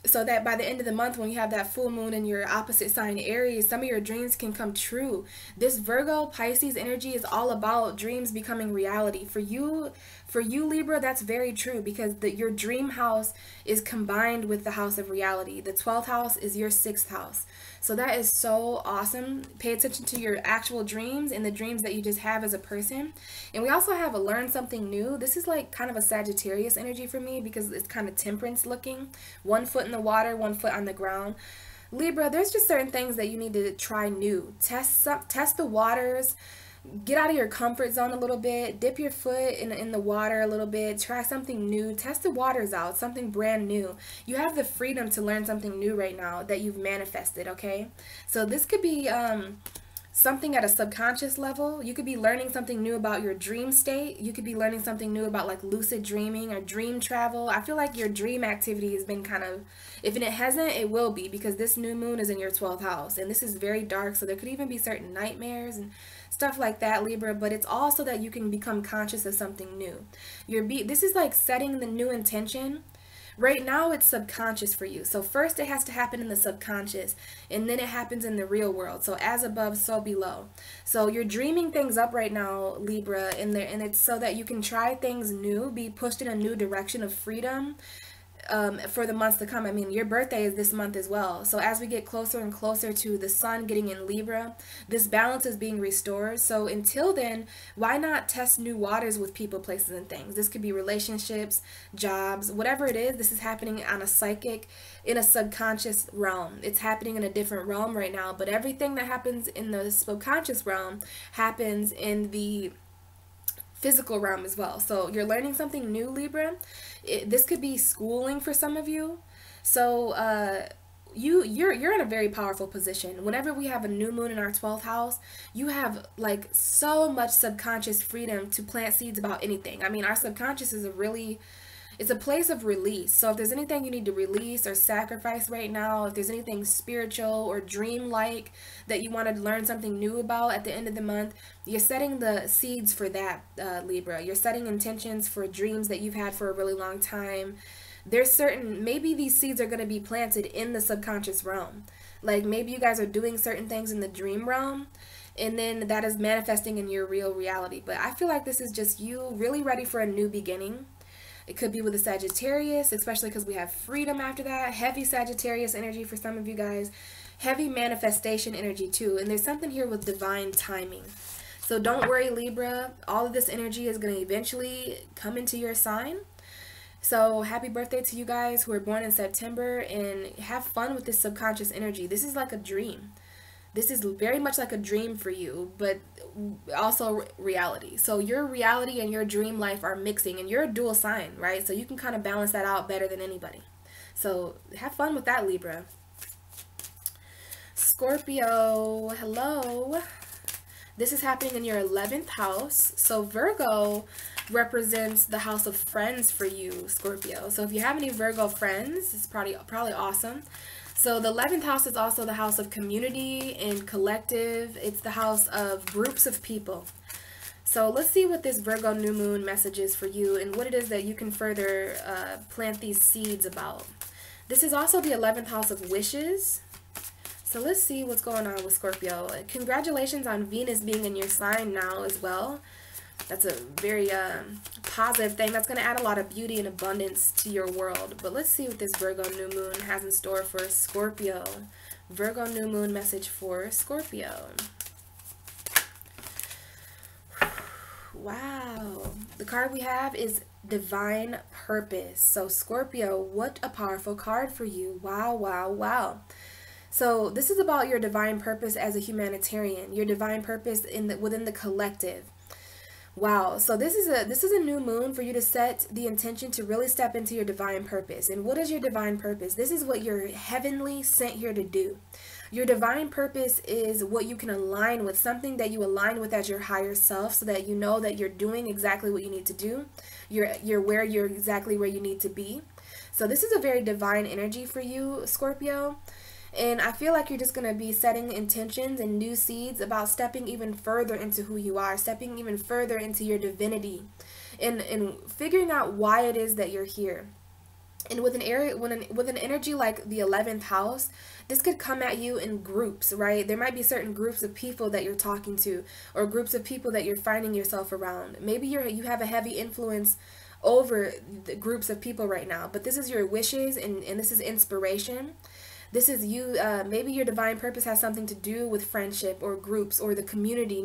S1: so that by the end of the month, when you have that full moon in your opposite sign Aries, some of your dreams can come true. This Virgo Pisces energy is all about dreams becoming reality for you. For you, Libra, that's very true, because your dream house is combined with the house of reality. The 12th house is your 6th house. So that is so awesome. Pay attention to your actual dreams and the dreams that you just have as a person. And we also have a learn something new. This is like kind of a Sagittarius energy for me, because it's kind of temperance looking. One foot in the water, one foot on the ground. Libra, there's just certain things that you need to try new. Test the waters. Get out of your comfort zone a little bit. Dip your foot in the water a little bit. Try something new. Test the waters out. Something brand new. You have the freedom to learn something new right now that you've manifested, okay? So this could be something at a subconscious level. You could be learning something new about your dream state. You could be learning something new about like lucid dreaming or dream travel. I feel like your dream activity has been kind of, if it hasn't, it will be, because this new moon is in your 12th house and this is very dark. So there could even be certain nightmares and stuff like that, Libra, but it's also that you can become conscious of something new. This is like setting the new intention. Right now it's subconscious for you. So first it has to happen in the subconscious, and then it happens in the real world. So as above, so below. So you're dreaming things up right now, Libra, and it's so that you can try things new, be pushed in a new direction of freedom. For the months to come. I mean, your birthday is this month as well. So as we get closer and closer to the sun getting in Libra, this balance is being restored. So until then, why not test new waters with people, places, and things? This could be relationships, jobs, whatever it is. This is happening on a psychic, in a subconscious realm. It's happening in a different realm right now, but everything that happens in the subconscious realm happens in the physical realm as well. So you're learning something new, Libra. This could be schooling for some of you. So you're in a very powerful position. Whenever we have a new moon in our 12th house, you have like so much subconscious freedom to plant seeds about anything. I mean, our subconscious is it's a place of release. So if there's anything you need to release or sacrifice right now, if there's anything spiritual or dream-like that you want to learn something new about at the end of the month, you're setting the seeds for that, Libra. You're setting intentions for dreams that you've had for a really long time. Maybe these seeds are going to be planted in the subconscious realm. Like maybe you guys are doing certain things in the dream realm, and then that is manifesting in your real reality. But I feel like this is just you really ready for a new beginning. It could be with a Sagittarius, especially because we have freedom after that. Heavy Sagittarius energy for some of you guys. Heavy manifestation energy too. And there's something here with divine timing. So don't worry, Libra. All of this energy is going to eventually come into your sign. So happy birthday to you guys who are born in September, and have fun with this subconscious energy. This is like a dream. This is very much like a dream for you, but also reality. So your reality and your dream life are mixing, and you're a dual sign, right? So you can kind of balance that out better than anybody. So have fun with that, Libra. Scorpio, hello. This is happening in your 11th house. So Virgo represents the house of friends for you, Scorpio. So if you have any Virgo friends, it's probably awesome. So the 11th house is also the house of community and collective. It's the house of groups of people. So let's see what this Virgo new moon message is for you, and what it is that you can further plant these seeds about. This is also the 11th house of wishes. So let's see what's going on with Scorpio. Congratulations on Venus being in your sign now as well. That's a very positive thing. That's going to add a lot of beauty and abundance to your world. But let's see what this Virgo new moon has in store for Scorpio. Virgo new moon message for Scorpio. Wow. The card we have is divine purpose. So Scorpio, what a powerful card for you. Wow, wow, wow. So this is about your divine purpose as a humanitarian, your divine purpose within the collective. Wow, so this is a new moon for you to set the intention to really step into your divine purpose. And what is your divine purpose? This is what you're heavenly sent here to do. Your divine purpose is what you can align with, something that you align with as your higher self, so that you know that you're doing exactly what you need to do. You're exactly where you need to be. So this is a very divine energy for you, Scorpio. And I feel like you're just going to be setting intentions and new seeds about stepping even further into who you are, stepping even further into your divinity, and figuring out why it is that you're here. And with an area, with an energy like the 11th house, this could come at you in groups, right? There might be certain groups of people that you're talking to, or groups of people that you're finding yourself around. Maybe you have a heavy influence over the groups of people right now, but this is your wishes, and this is inspiration. This is you. Maybe your divine purpose has something to do with friendship or groups or the community.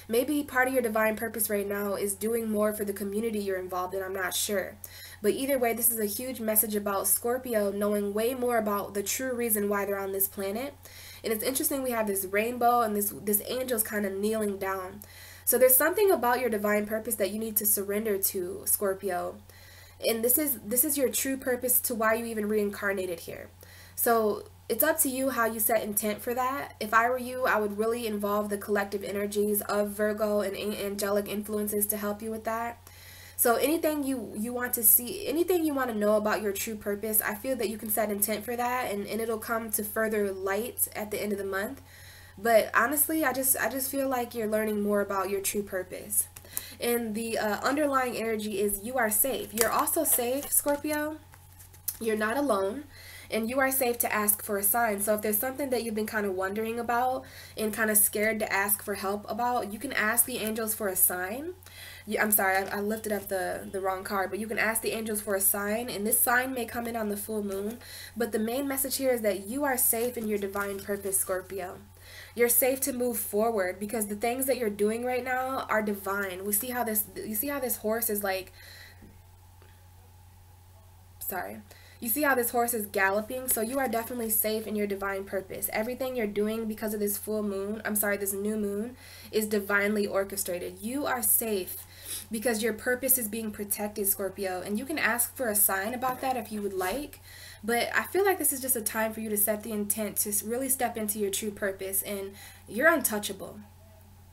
S1: Maybe part of your divine purpose right now is doing more for the community you're involved in. I'm not sure. But either way, this is a huge message about Scorpio knowing way more about the true reason why they're on this planet. And it's interesting, we have this rainbow and this angel's kind of kneeling down. So there's something about your divine purpose that you need to surrender to, Scorpio. And this is your true purpose to why you even reincarnated here. So it's up to you how you set intent for that. If I were you, I would really involve the collective energies of Virgo and angelic influences to help you with that. So anything you want to see, anything you want to know about your true purpose, I feel that you can set intent for that, and it'll come to further light at the end of the month. But honestly, I just feel like you're learning more about your true purpose. And the underlying energy is you are safe. You're also safe, Scorpio. You're not alone. And you are safe to ask for a sign. So if there's something that you've been kind of wondering about and kind of scared to ask for help about, you can ask the angels for a sign. I'm sorry, I lifted up the wrong card, but you can ask the angels for a sign, and this sign may come in on the full moon. But the main message here is that you are safe in your divine purpose, Scorpio. You're safe to move forward because the things that you're doing right now are divine. You see how this horse is like, sorry. You see how this horse is galloping? So you are definitely safe in your divine purpose. Everything you're doing because of this full moon, this new moon, is divinely orchestrated. You are safe because your purpose is being protected, Scorpio. And you can ask for a sign about that if you would like. But I feel like this is just a time for you to set the intent to really step into your true purpose. And you're untouchable.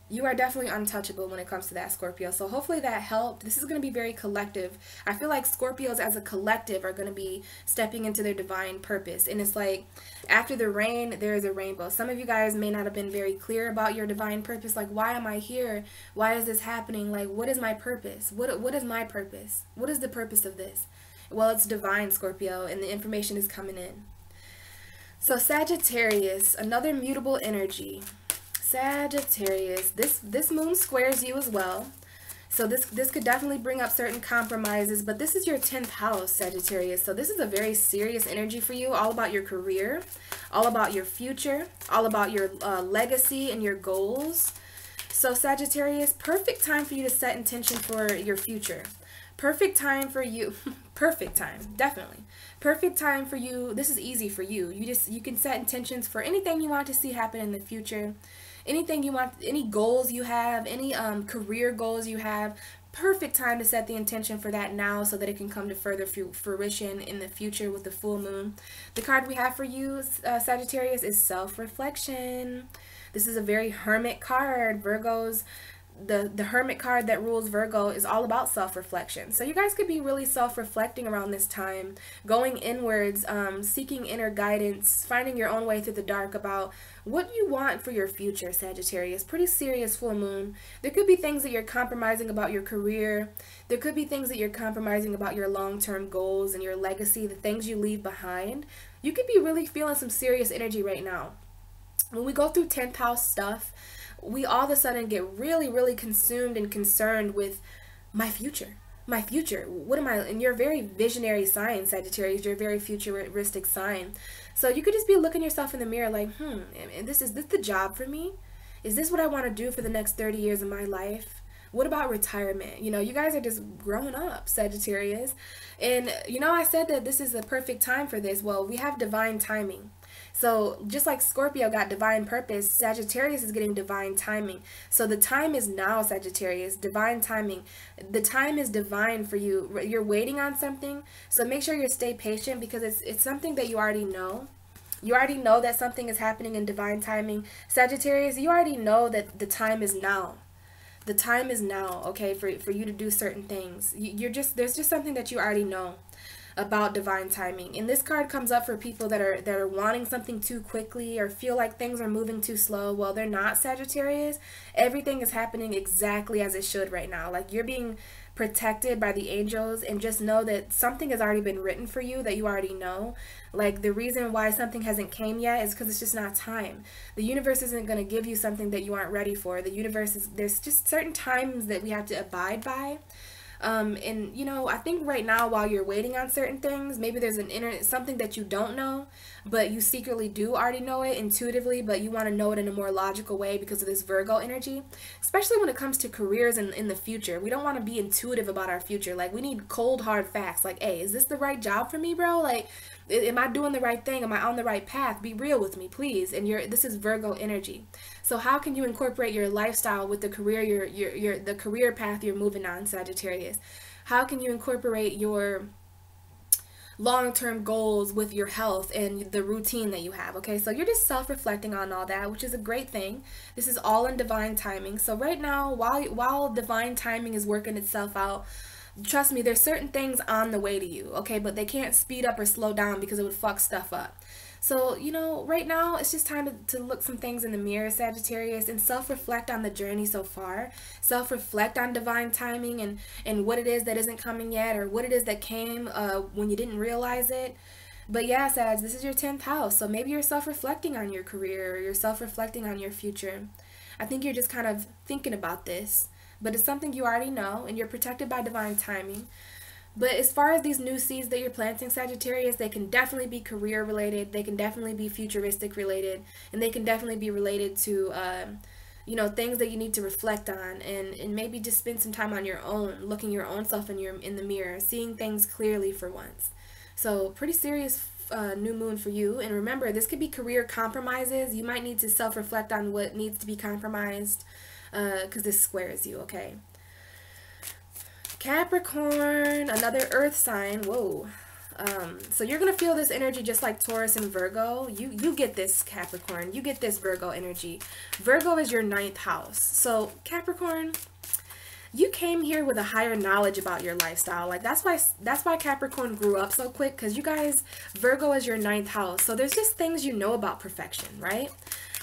S1: You are definitely untouchable when it comes to that, Scorpio. So hopefully that helped. This is going to be very collective. I feel like Scorpios as a collective are going to be stepping into their divine purpose. And it's like, after the rain, there is a rainbow. Some of you guys may not have been very clear about your divine purpose. Like, why am I here? Why is this happening? Like, what is my purpose? What is my purpose? What is the purpose of this? Well, it's divine, Scorpio, and the information is coming in. So Sagittarius, another mutable energy. Sagittarius, this moon squares you as well. So this could definitely bring up certain compromises, but this is your 10th house, Sagittarius. So this is a very serious energy for you, all about your career, all about your future, all about your legacy and your goals. So Sagittarius, perfect time for you to set intention for your future. Perfect time for you. Perfect time, definitely. Perfect time for you. This is easy for you. You can set intentions for anything you want to see happen in the future. Anything you want, any goals you have, any career goals you have, perfect time to set the intention for that now so that it can come to further fruition in the future with the full moon. The card we have for you, Sagittarius, is self-reflection. This is a very hermit card. Virgos, the hermit card that rules Virgo is all about self-reflection. So you guys could be really self-reflecting around this time, going inwards, seeking inner guidance, finding your own way through the dark about what you want for your future, Sagittarius. Pretty serious full moon. There could be things that you're compromising about your career. There could be things that you're compromising about your long-term goals and your legacy, the things you leave behind. You could be really feeling some serious energy right now. When we go through 10th house stuff, we all of a sudden get really, really consumed and concerned with my future. My future. What am I? And you're a very visionary sign, Sagittarius. You're a very futuristic sign. So you could just be looking yourself in the mirror like, is this the job for me? Is this what I want to do for the next 30 years of my life? What about retirement? You know, you guys are just growing up, Sagittarius. And, you know, I said that this is the perfect time for this. Well, we have divine timing. So just like Scorpio got divine purpose, Sagittarius is getting divine timing. So the time is now, Sagittarius, divine timing. The time is divine for you. You're waiting on something. So make sure you stay patient because it's something that you already know. You already know that something is happening in divine timing. Sagittarius, you already know that the time is now. The time is now, okay, for you to do certain things. There's just something that you already know about divine timing. And this card comes up for people that are wanting something too quickly or feel like things are moving too slow. Well, they're not, Sagittarius. Everything is happening exactly as it should right now. Like you're being protected by the angels, and just know that something has already been written for you that you already know. Like, the reason why something hasn't came yet is because it's just not time. The universe isn't going to give you something that you aren't ready for. The universe is, there's just certain times that we have to abide by. And you know, I think right now, while you're waiting on certain things, maybe there's something that you don't know, but you secretly do already know it intuitively, but you want to know it in a more logical way because of this Virgo energy, especially when it comes to careers in the future. We don't want to be intuitive about our future. Like, we need cold hard facts. Like, hey, is this the right job for me, bro? Like, am I doing the right thing? Am I on the right path? Be real with me, please. And this is Virgo energy. So how can you incorporate your lifestyle with the career the career path you're moving on, Sagittarius? How can you incorporate your long-term goals with your health and the routine that you have? Okay, so you're just self-reflecting on all that, which is a great thing. This is all in divine timing. So right now, while divine timing is working itself out, trust me, there's certain things on the way to you, okay? But they can't speed up or slow down because it would fuck stuff up. So, you know, right now, it's just time to look some things in the mirror, Sagittarius, and self-reflect on the journey so far. Self-reflect on divine timing and what it is that isn't coming yet, or what it is that came when you didn't realize it. But yeah, Sag, this is your 10th house, so maybe you're self-reflecting on your career, or you're self-reflecting on your future. I think you're just kind of thinking about this, but it's something you already know, and you're protected by divine timing. But as far as these new seeds that you're planting, Sagittarius, they can definitely be career related, they can definitely be futuristic related, and they can definitely be related to, you know, things that you need to reflect on, and maybe just spend some time on your own, looking your own self in the mirror, seeing things clearly for once. So pretty serious new moon for you. And remember, this could be career compromises. You might need to self-reflect on what needs to be compromised, because this squares you, okay? Capricorn, another earth sign. Whoa. So you're going to feel this energy just like Taurus and Virgo. You get this, Capricorn. You get this Virgo energy. Virgo is your 9th house. So Capricorn, you came here with a higher knowledge about your lifestyle. Like, that's why Capricorn grew up so quick, because you guys, Virgo is your 9th house. So there's just things you know about perfection, right?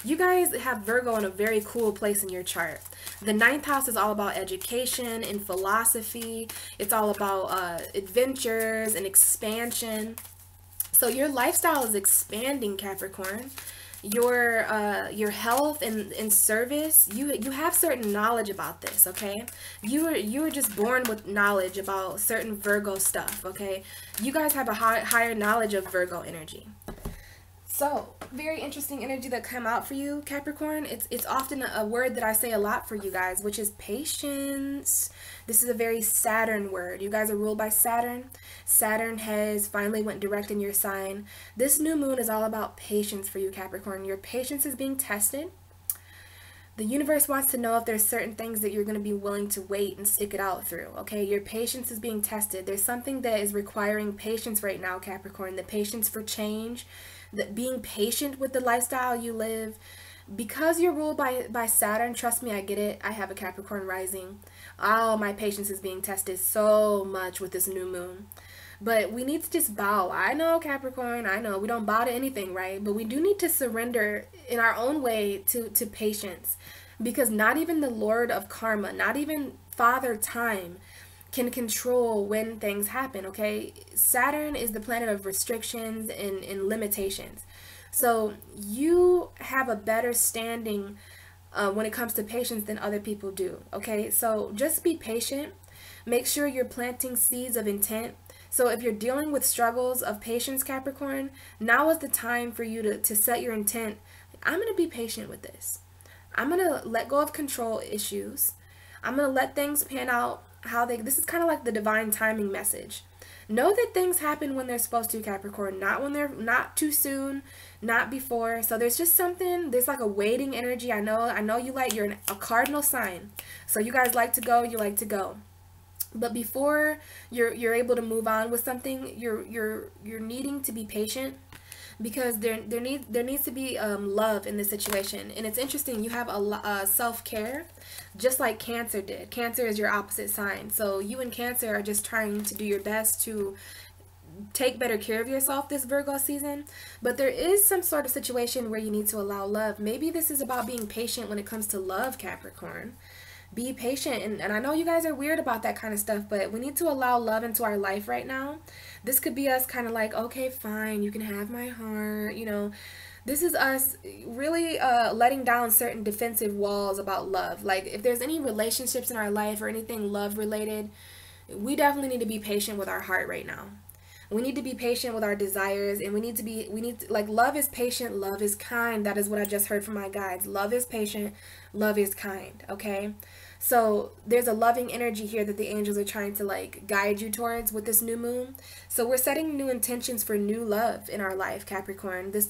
S1: You guys have Virgo in a very cool place in your chart. The 9th house is all about education and philosophy. It's all about adventures and expansion. So your lifestyle is expanding, Capricorn. Your health and service, you have certain knowledge about this, okay? You were just born with knowledge about certain Virgo stuff, okay? You guys have a higher knowledge of Virgo energy. So, very interesting energy that come out for you, Capricorn. It's often a word that I say a lot for you guys, which is patience. This is a very Saturn word. You guys are ruled by Saturn. Saturn has finally went direct in your sign. This new moon is all about patience for you, Capricorn. Your patience is being tested. The universe wants to know if there's certain things that you're going to be willing to wait and stick it out through, okay? Your patience is being tested. There's something that is requiring patience right now, Capricorn. The patience for change, that being patient with the lifestyle you live. Because you're ruled by Saturn, trust me, I get it. I have a Capricorn rising. Oh, my patience is being tested so much with this new moon. But we need to just bow. I know, Capricorn, I know we don't bow to anything, right? But we do need to surrender in our own way to patience. Because not even the Lord of Karma, not even Father Time, can control when things happen, okay? Saturn is the planet of restrictions and limitations. So you have a better standing when it comes to patience than other people do, okay? So just be patient. Make sure you're planting seeds of intent. So if you're dealing with struggles of patience, Capricorn, now is the time for you to set your intent. I'm going to be patient with this. I'm going to let go of control issues. I'm going to let things pan out this is kind of like the divine timing message. Know that things happen when they're supposed to, Capricorn, not too soon, not before. So there's just something, there's like a waiting energy. I know you're a cardinal sign. So you guys like to go, you like to go. But before you're able to move on with something, you're needing to be patient, because there needs to be love in this situation. And it's interesting, you have a self-care, just like Cancer did. Cancer is your opposite sign. So you and Cancer are just trying to do your best to take better care of yourself this Virgo season. But there is some sort of situation where you need to allow love. Maybe this is about being patient when it comes to love, Capricorn. Be patient. And I know you guys are weird about that kind of stuff, but we need to allow love into our life right now. This could be us kind of like, okay, fine, you can have my heart, you know. This is us really letting down certain defensive walls about love. Like, if there's any relationships in our life or anything love related, we definitely need to be patient with our heart right now. We need to be patient with our desires, and like, love is patient, love is kind. That is what I just heard from my guides. Love is patient, love is kind, okay? So there's a loving energy here that the angels are trying to like guide you towards with this new moon. So we're setting new intentions for new love in our life, Capricorn. This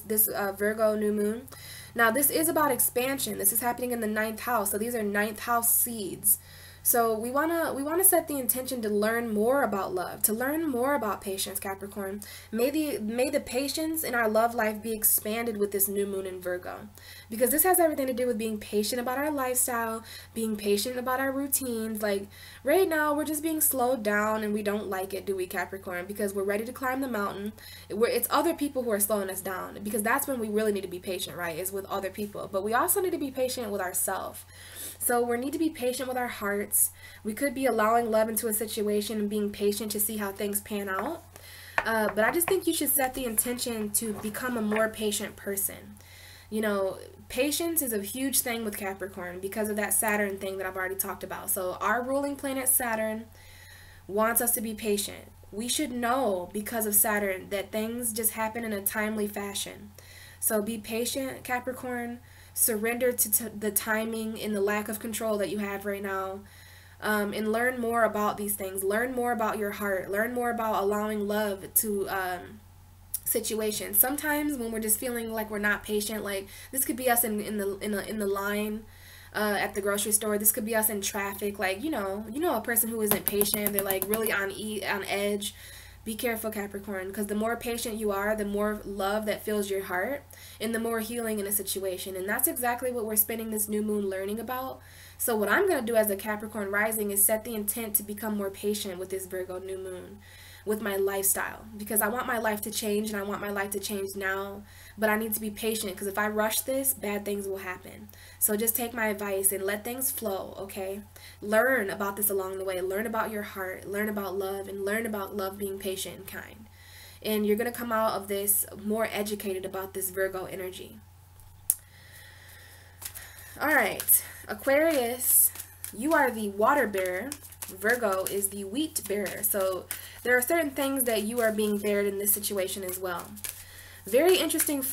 S1: Virgo new moon. Now this is about expansion. This is happening in the 9th house. So these are 9th house seeds. So we wanna set the intention to learn more about love, to learn more about patience, Capricorn. May the patience in our love life be expanded with this new moon in Virgo, because this has everything to do with being patient about our lifestyle, being patient about our routines. Like right now, we're just being slowed down, and we don't like it, do we, Capricorn? Because we're ready to climb the mountain. It's other people who are slowing us down, because that's when we really need to be patient, right? Is with other people, but we also need to be patient with ourselves. So we need to be patient with our hearts. We could be allowing love into a situation and being patient to see how things pan out. But I just think you should set the intention to become a more patient person. You know, patience is a huge thing with Capricorn because of that Saturn thing that I've already talked about. So our ruling planet Saturn wants us to be patient. We should know, because of Saturn, that things just happen in a timely fashion. So be patient, Capricorn. Surrender to the timing and the lack of control that you have right now, and learn more about these things. Learn more about your heart. Learn more about allowing love to situations. Sometimes when we're just feeling like we're not patient, like this could be us in the line at the grocery store. This could be us in traffic. Like, you know a person who isn't patient, they're like really on edge. Be careful, Capricorn, because the more patient you are, the more love that fills your heart, and the more healing in a situation. And that's exactly what we're spending this new moon learning about. So what I'm going to do as a Capricorn rising is set the intent to become more patient with this Virgo new moon, with my lifestyle, because I want my life to change, and I want my life to change now, but I need to be patient, because if I rush this, bad things will happen. So just take my advice and let things flow, okay? Learn about this along the way. Learn about your heart, learn about love, and learn about love being patient and kind. And you're going to come out of this more educated about this Virgo energy. All right, Aquarius, you are the water bearer. Virgo is the wheat bearer. So there are certain things that you are being bared in this situation as well. Very interesting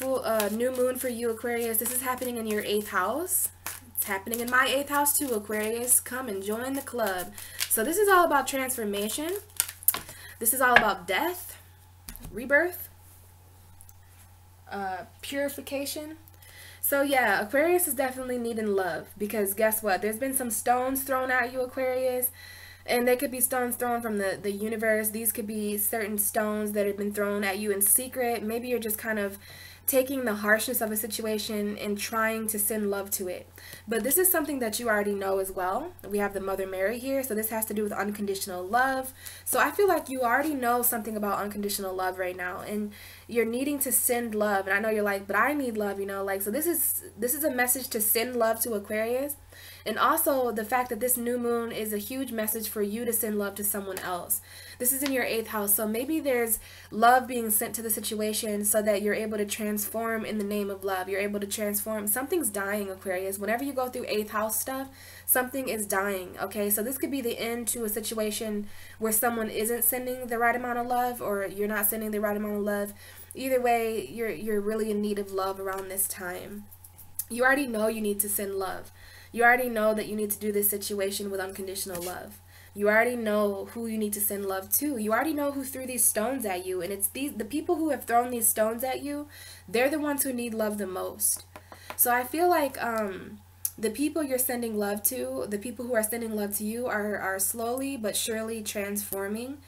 S1: new moon for you, Aquarius. This is happening in your 8th house. It's happening in my 8th house too, Aquarius. Come and join the club. So this is all about transformation. This is all about death, rebirth, purification. So yeah, Aquarius is definitely needing love, because guess what? There's been some stones thrown at you, Aquarius. And they could be stones thrown from the universe. These could be certain stones that have been thrown at you in secret. Maybe you're just kind of taking the harshness of a situation and trying to send love to it. But this is something that you already know as well. We have the Mother Mary here, so this has to do with unconditional love. So I feel like you already know something about unconditional love right now, and you're needing to send love. And I know you're like, but I need love, like, so this is a message to send love to Aquarius. And also the fact that this new moon is a huge message for you to send love to someone else. This is in your 8th house, so maybe there's love being sent to the situation so that you're able to transform in the name of love. You're able to transform. Something's dying, Aquarius. Whenever you go through 8th house stuff, something is dying, okay? So this could be the end to a situation where someone isn't sending the right amount of love, or you're not sending the right amount of love. Either way, you're really in need of love around this time. You already know you need to send love. You already know that you need to do this situation with unconditional love. You already know who you need to send love to. You already know who threw these stones at you. And it's the people who have thrown these stones at you, they're the ones who need love the most. So I feel like the people you're sending love to, the people who are sending love to you are slowly but surely transforming.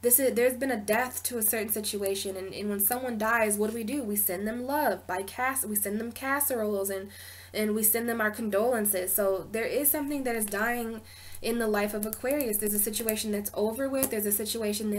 S1: There's been a death to a certain situation, and when someone dies, what do? We send them love we send them casseroles, and we send them our condolences. So there is something that is dying in the life of Aquarius. There's a situation that's over with. There's a situation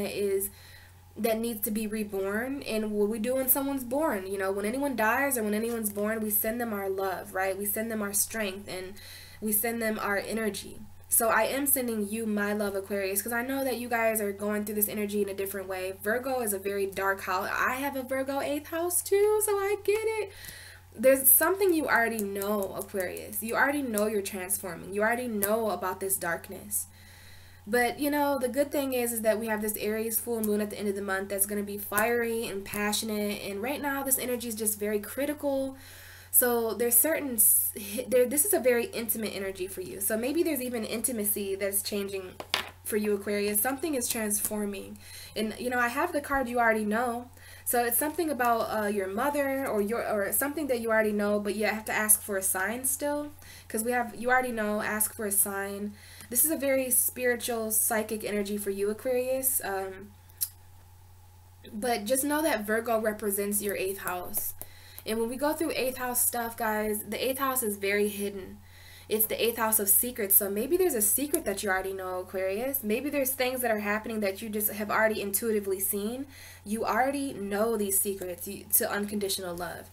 S1: that needs to be reborn. And what we do when someone's born, when anyone dies or when anyone's born, we send them our love, right? We send them our strength, and We send them our energy. So I am sending you my love, Aquarius, because I know that you guys are going through this energy in a different way. Virgo is a very dark house. I have a Virgo 8th house too, so I get it. There's something you already know, Aquarius. You already know you're transforming. You already know about this darkness. But, you know, the good thing is that we have this Aries full moon at the end of the month that's going to be fiery and passionate. And right now, this energy is just very critical. So there's this is a very intimate energy for you. So maybe there's even intimacy that's changing for you, Aquarius. Something is transforming. And, you know, I have the card you already know. So it's something about your mother or something that you already know, but you have to ask for a sign still. Because you already know, ask for a sign. This is a very spiritual, psychic energy for you, Aquarius. But just know that Virgo represents your 8th house. And when we go through 8th house stuff, guys, the 8th house is very hidden. It's the 8th house of secrets. So maybe there's a secret that you already know, Aquarius. Maybe there's things that are happening that you just have already intuitively seen. You already know these secrets to unconditional love.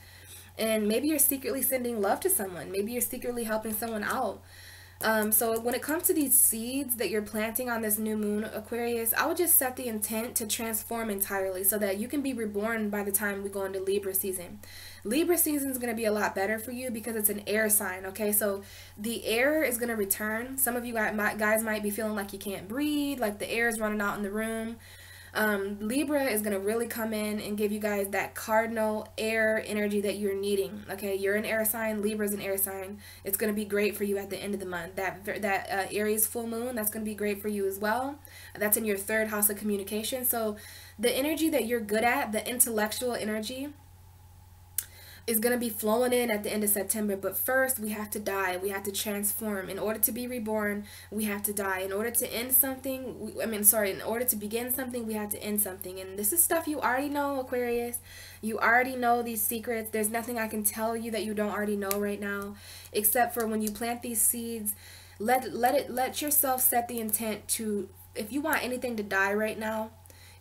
S1: And maybe you're secretly sending love to someone. Maybe you're secretly helping someone out. So when it comes to these seeds that you're planting on this new moon, Aquarius, I would just set the intent to transform entirely so that you can be reborn by the time we go into Libra season. Libra season is going to be a lot better for you because it's an air sign, okay? So the air is going to return. Some of you guys might be feeling like you can't breathe, like the air is running out in the room. Libra is going to really come in and give you guys that cardinal air energy that you're needing. Okay, you're an air sign, Libra is an air sign. It's going to be great for you at the end of the month. That Aries full moon, that's going to be great for you as well. That's in your 3rd house of communication. So the energy that you're good at, the intellectual energy, is going to be flowing in at the end of September. But first, we have to die. We have to transform. In order to be reborn, we have to die. In order to end something, in order to begin something, we have to end something. And this is stuff you already know, Aquarius. You already know these secrets. There's nothing I can tell you that you don't already know right now, except for when you plant these seeds, let yourself set the intent to, if you want anything to die right now,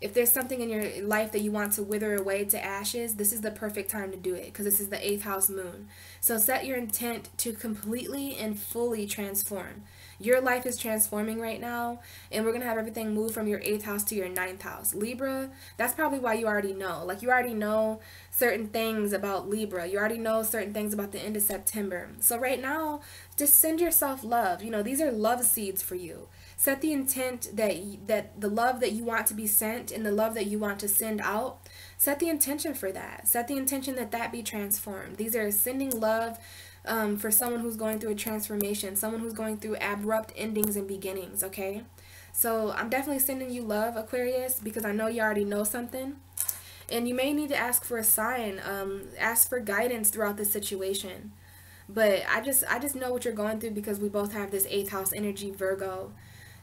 S1: if there's something in your life that you want to wither away to ashes, this is the perfect time to do it because this is the 8th house moon. So set your intent to completely and fully transform. Your life is transforming right now, and we're going to have everything move from your 8th house to your 9th house. Libra, that's probably why you already know. Like, you already know certain things about Libra. You already know certain things about the end of September. So right now, just send yourself love. You know, these are love seeds for you. Set the intent that the love that you want to be sent and the love that you want to send out, set the intention for that. Set the intention that be transformed. These are sending love for someone who's going through a transformation, someone who's going through abrupt endings and beginnings, okay? So I'm definitely sending you love, Aquarius, because I know you already know something. And you may need to ask for a sign, ask for guidance throughout this situation. But I just know what you're going through because we both have this 8th house energy, Virgo.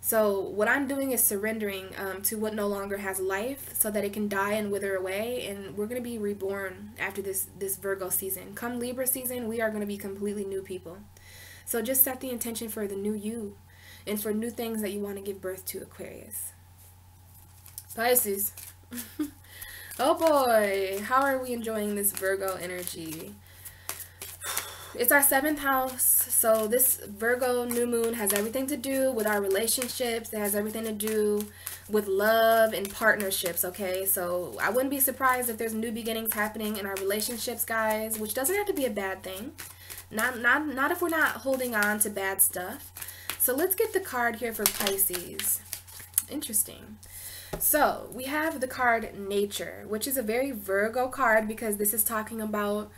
S1: So what I'm doing is surrendering to what no longer has life so that it can die and wither away, and we're going to be reborn after this Virgo season. Come Libra season, we are going to be completely new people. So just set the intention for the new you and for new things that you want to give birth to, Aquarius. Pisces. Oh boy, how are we enjoying this Virgo energy? It's our 7th house, so this Virgo new moon has everything to do with our relationships. It has everything to do with love and partnerships, okay? So I wouldn't be surprised if there's new beginnings happening in our relationships, guys, which doesn't have to be a bad thing. Not if we're not holding on to bad stuff. So let's get the card here for Pisces. Interesting. So we have the card Nature, which is a very Virgo card because this is talking about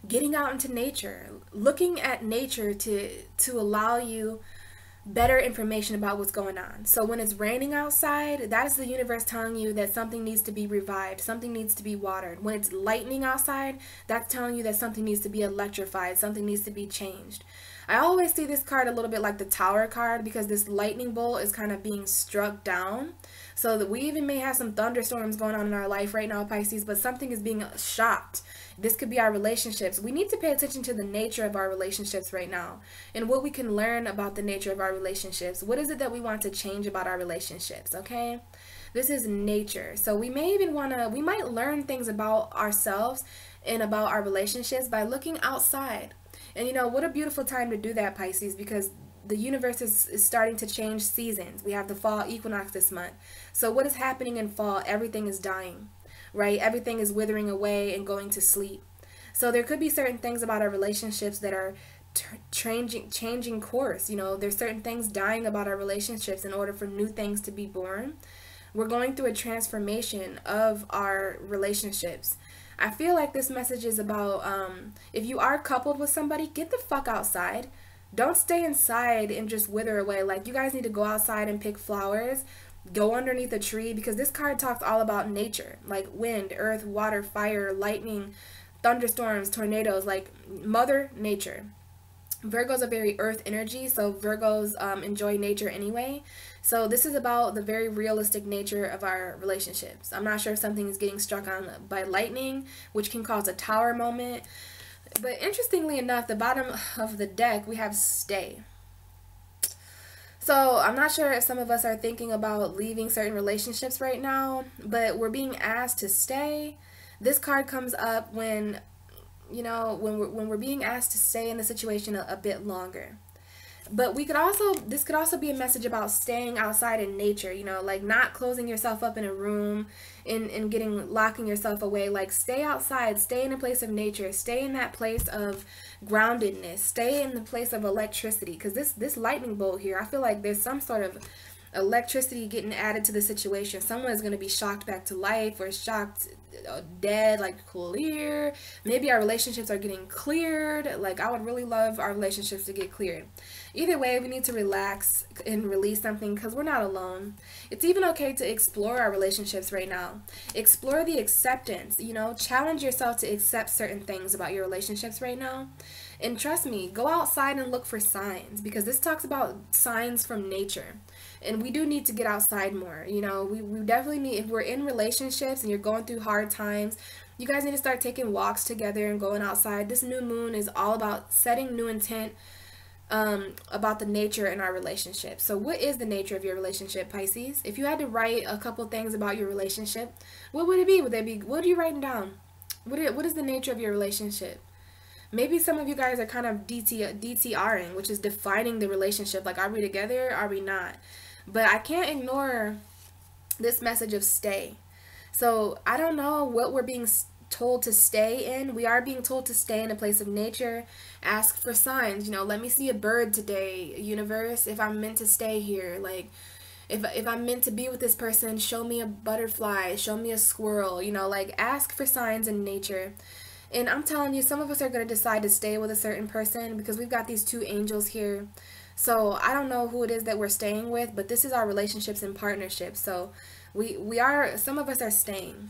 S1: getting out into nature, looking at nature to allow you better information about what's going on. So when it's raining outside, that is the universe telling you that something needs to be revived, something needs to be watered. When it's lightning outside, that's telling you that something needs to be electrified, something needs to be changed. I always see this card a little bit like the Tower card because this lightning bolt is kind of being struck down. So that we even may have some thunderstorms going on in our life right now, Pisces, but something is being shocked. This could be our relationships. We need to pay attention to the nature of our relationships right now and what we can learn about the nature of our relationships. What is it that we want to change about our relationships, okay? This is nature. So we may even we might learn things about ourselves and about our relationships by looking outside. And you know, what a beautiful time to do that, Pisces, because the universe is starting to change seasons. We have the fall equinox this month. So what is happening in fall? Everything is dying, right? Everything is withering away and going to sleep. So there could be certain things about our relationships that are changing course. You know, there's certain things dying about our relationships in order for new things to be born. We're going through a transformation of our relationships. I feel like this message is about if you are coupled with somebody, get the fuck outside. Don't stay inside and just wither away. Like, you guys need to go outside and pick flowers. Go underneath a tree, because this card talks all about nature, like wind, earth, water, fire, lightning, thunderstorms, tornadoes, like Mother Nature. Virgo's a very earth energy, so Virgos enjoy nature anyway. So this is about the very realistic nature of our relationships. I'm not sure if something is getting struck on by lightning, which can cause a tower moment. But interestingly enough, the bottom of the deck, we have stay. So I'm not sure if some of us are thinking about leaving certain relationships right now, but we're being asked to stay. This card comes up when, you know, when we're being asked to stay in the situation a bit longer. But this could also be a message about staying outside in nature, you know, like not closing yourself up in a room and locking yourself away. Like, stay outside, stay in a place of nature, stay in that place of groundedness, stay in the place of electricity. Because this lightning bolt here, I feel like there's some sort of electricity getting added to the situation. Someone is going to be shocked back to life, or shocked dead, like clear. Maybe our relationships are getting cleared. Like, I would really love our relationships to get cleared. Either way, we need to relax and release something, because we're not alone. It's even okay to explore our relationships right now. Explore the acceptance, you know, challenge yourself to accept certain things about your relationships right now. And trust me, go outside and look for signs, because this talks about signs from nature. And we do need to get outside more. You know, we definitely need, if we're in relationships and you're going through hard times, you guys need to start taking walks together and going outside. This new moon is all about setting new intent about the nature in our relationship. So what is the nature of your relationship, Pisces? If you had to write a couple things about your relationship, what would it be? What are you writing down? What is the nature of your relationship? Maybe some of you guys are kind of DTRing, which is defining the relationship. Like, are we together? Are we not? But I can't ignore this message of stay. So I don't know what we're being told to stay in. We are being told to stay in a place of nature. Ask for signs. You know, let me see a bird today, universe, if I'm meant to stay here. Like, if I'm meant to be with this person, show me a butterfly, show me a squirrel. You know, like, ask for signs in nature. And I'm telling you, some of us are going to decide to stay with a certain person, because we've got these two angels here. So I don't know who it is that we're staying with, but this is our relationships and partnerships. So some of us are staying.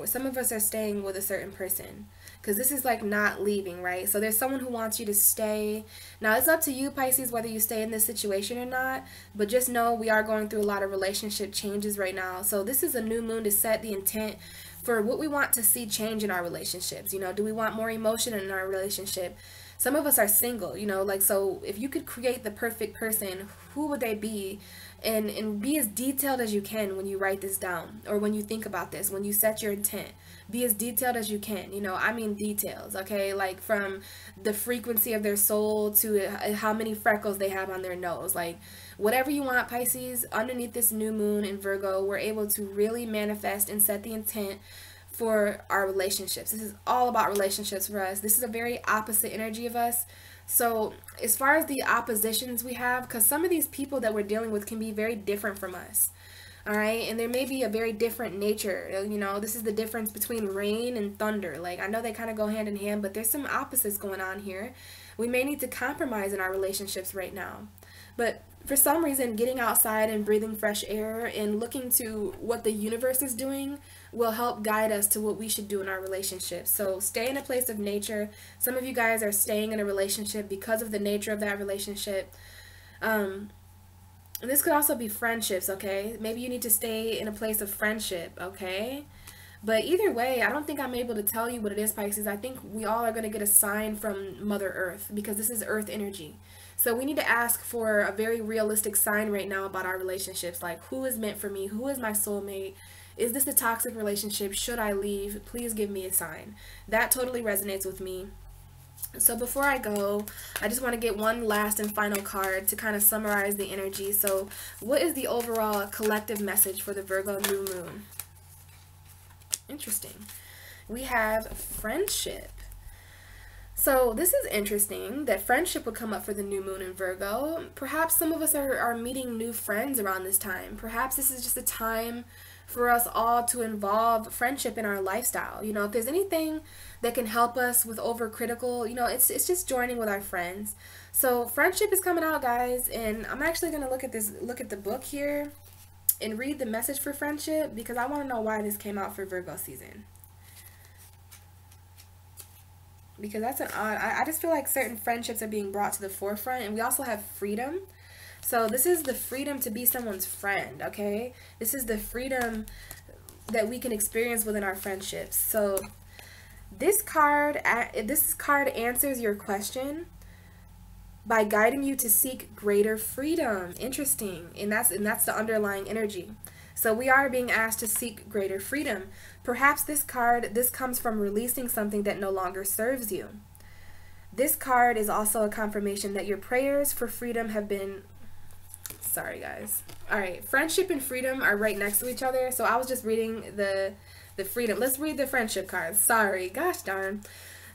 S1: Some of us are staying with a certain person, because this is like not leaving, right? So there's someone who wants you to stay. Now, it's up to you, Pisces, whether you stay in this situation or not, but just know we are going through a lot of relationship changes right now. So this is a new moon to set the intent for what we want to see change in our relationships. You know, do we want more emotion in our relationship? Some of us are single, you know, like, so if you could create the perfect person, who would they be? And be as detailed as you can when you write this down, or when you think about this, when you set your intent. Be as detailed as you can, you know, I mean details, okay? Like, from the frequency of their soul to how many freckles they have on their nose. Like, whatever you want, Pisces, underneath this new moon in Virgo, we're able to really manifest and set the intent for our relationships. This is all about relationships for us. This is a very opposite energy of us. So as far as the oppositions we have, because some of these people that we're dealing with can be very different from us. All right, and there may be a very different nature. You know, this is the difference between rain and thunder. Like, I know they kind of go hand in hand, but there's some opposites going on here. We may need to compromise in our relationships right now. But for some reason, getting outside and breathing fresh air and looking to what the universe is doing will help guide us to what we should do in our relationships. So stay in a place of nature. Some of you guys are staying in a relationship because of the nature of that relationship. And this could also be friendships, okay? Maybe you need to stay in a place of friendship, okay? But either way, I don't think I'm able to tell you what it is, Pisces. I think we all are going to get a sign from Mother Earth, because this is Earth energy. So we need to ask for a very realistic sign right now about our relationships. Like, who is meant for me? Who is my soulmate? Is this a toxic relationship? Should I leave? Please give me a sign. That totally resonates with me. So before I go, I just want to get one last and final card to kind of summarize the energy. So what is the overall collective message for the Virgo new moon? Interesting. We have friendship. So this is interesting that friendship would come up for the new moon in Virgo. Perhaps some of us are meeting new friends around this time. Perhaps this is just a time for us all to involve friendship in our lifestyle. You know, if there's anything that can help us with overcritical, you know, it's just joining with our friends. So friendship is coming out, guys, and I'm actually going to look at the book here and read the message for friendship because I want to know why this came out for Virgo season. Because that's an odd, I just feel like certain friendships are being brought to the forefront, and we also have freedom. So this is the freedom to be someone's friend, okay? This is the freedom that we can experience within our friendships. So this card answers your question by guiding you to seek greater freedom. Interesting. And that's the underlying energy. So we are being asked to seek greater freedom. Perhaps this comes from releasing something that no longer serves you. This card is also a confirmation that your prayers for freedom have been... Sorry, guys. All right, friendship and freedom are right next to each other. So I was just reading the freedom. Let's read the friendship cards. Sorry, gosh darn.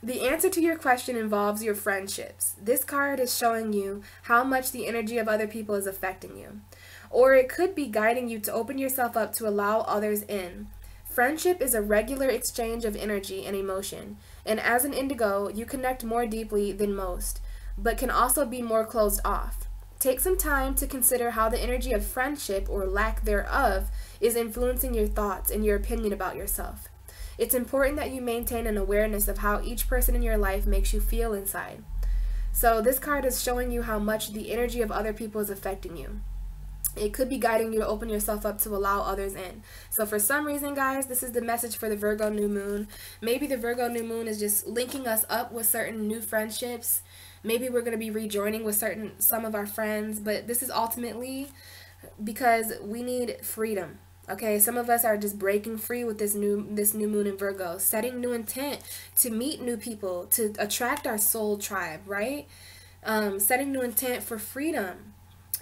S1: The answer to your question involves your friendships. This card is showing you how much the energy of other people is affecting you. Or it could be guiding you to open yourself up to allow others in. Friendship is a regular exchange of energy and emotion, and as an indigo, you connect more deeply than most, but can also be more closed off. Take some time to consider how the energy of friendship, or lack thereof, is influencing your thoughts and your opinion about yourself. It's important that you maintain an awareness of how each person in your life makes you feel inside. So this card is showing you how much the energy of other people is affecting you. It could be guiding you to open yourself up to allow others in. So for some reason, guys, this is the message for the Virgo new moon. Maybe the Virgo new moon is just linking us up with certain new friendships. Maybe we're going to be rejoining with some of our friends, but this is ultimately because we need freedom. Okay, some of us are just breaking free with this new moon in Virgo, setting new intent to meet new people, to attract our soul tribe, right? Setting new intent for freedom.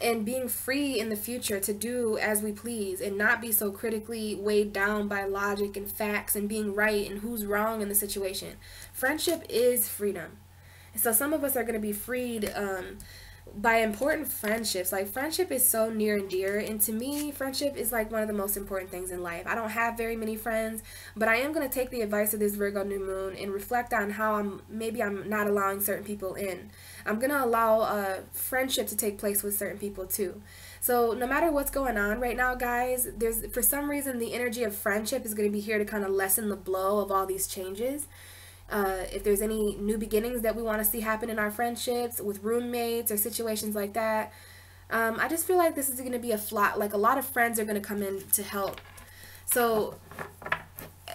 S1: And being free in the future to do as we please and not be so critically weighed down by logic and facts and being right and who's wrong in the situation. Friendship is freedom. So some of us are going to be freed by important friendships. Like, friendship is so near and dear, and to me, friendship is like one of the most important things in life. I don't have very many friends, but I am going to take the advice of this Virgo new moon and reflect on how maybe I'm not allowing certain people in. I'm going to allow friendship to take place with certain people too. So no matter what's going on right now, guys, for some reason the energy of friendship is going to be here to kind of lessen the blow of all these changes. If there's any new beginnings that we want to see happen in our friendships with roommates or situations like that, I just feel like this is going to be a lot of friends are going to come in to help. So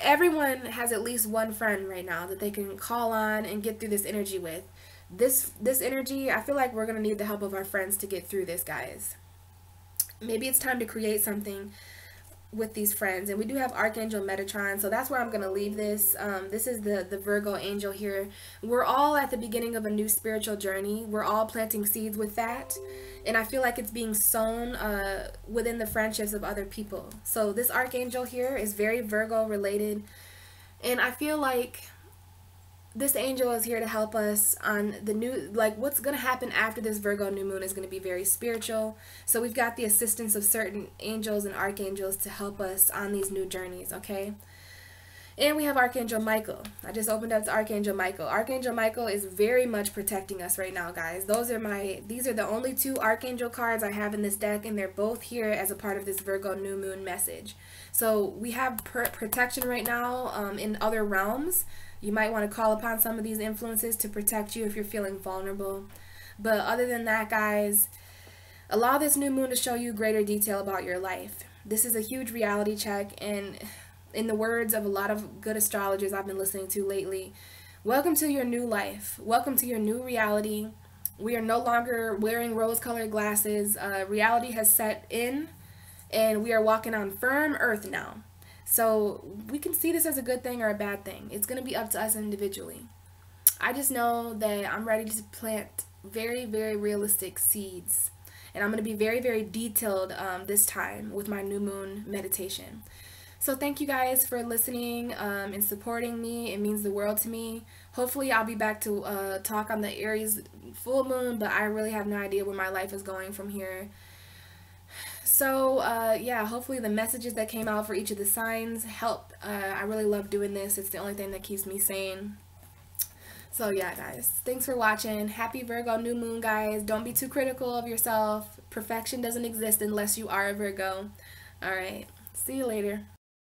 S1: everyone has at least one friend right now that they can call on and get through this energy with. This energy, I feel like we're going to need the help of our friends to get through this, guys. Maybe it's time to create something with these friends. And we do have Archangel Metatron, so that's where I'm going to leave this. This is the Virgo angel here. We're all at the beginning of a new spiritual journey. We're all planting seeds with that, and I feel like it's being sown within the friendships of other people. So this Archangel here is very Virgo related, and I feel like this angel is here to help us on the new, what's going to happen after this Virgo new moon is going to be very spiritual. So we've got the assistance of certain angels and archangels to help us on these new journeys, okay? And we have Archangel Michael. I just opened up to Archangel Michael. Archangel Michael is very much protecting us right now, guys. These are the only two Archangel cards I have in this deck, and they're both here as a part of this Virgo new moon message. So we have protection right now in other realms. You might want to call upon some of these influences to protect you if you're feeling vulnerable. But other than that, guys, allow this new moon to show you greater detail about your life. This is a huge reality check, and in the words of a lot of good astrologers I've been listening to lately, welcome to your new life. Welcome to your new reality. We are no longer wearing rose-colored glasses. Reality has set in, and we are walking on firm earth now. So we can see this as a good thing or a bad thing. It's going to be up to us individually. I just know that I'm ready to plant very, very realistic seeds. And I'm going to be very, very detailed this time with my new moon meditation. So thank you guys for listening and supporting me. It means the world to me. Hopefully I'll be back to talk on the Aries full moon, but I really have no idea where my life is going from here. So yeah, hopefully the messages that came out for each of the signs help. I really love doing this. It's the only thing that keeps me sane. So yeah, guys, thanks for watching. Happy Virgo new moon, guys. Don't be too critical of yourself. Perfection doesn't exist unless you are a Virgo. All right, see you later.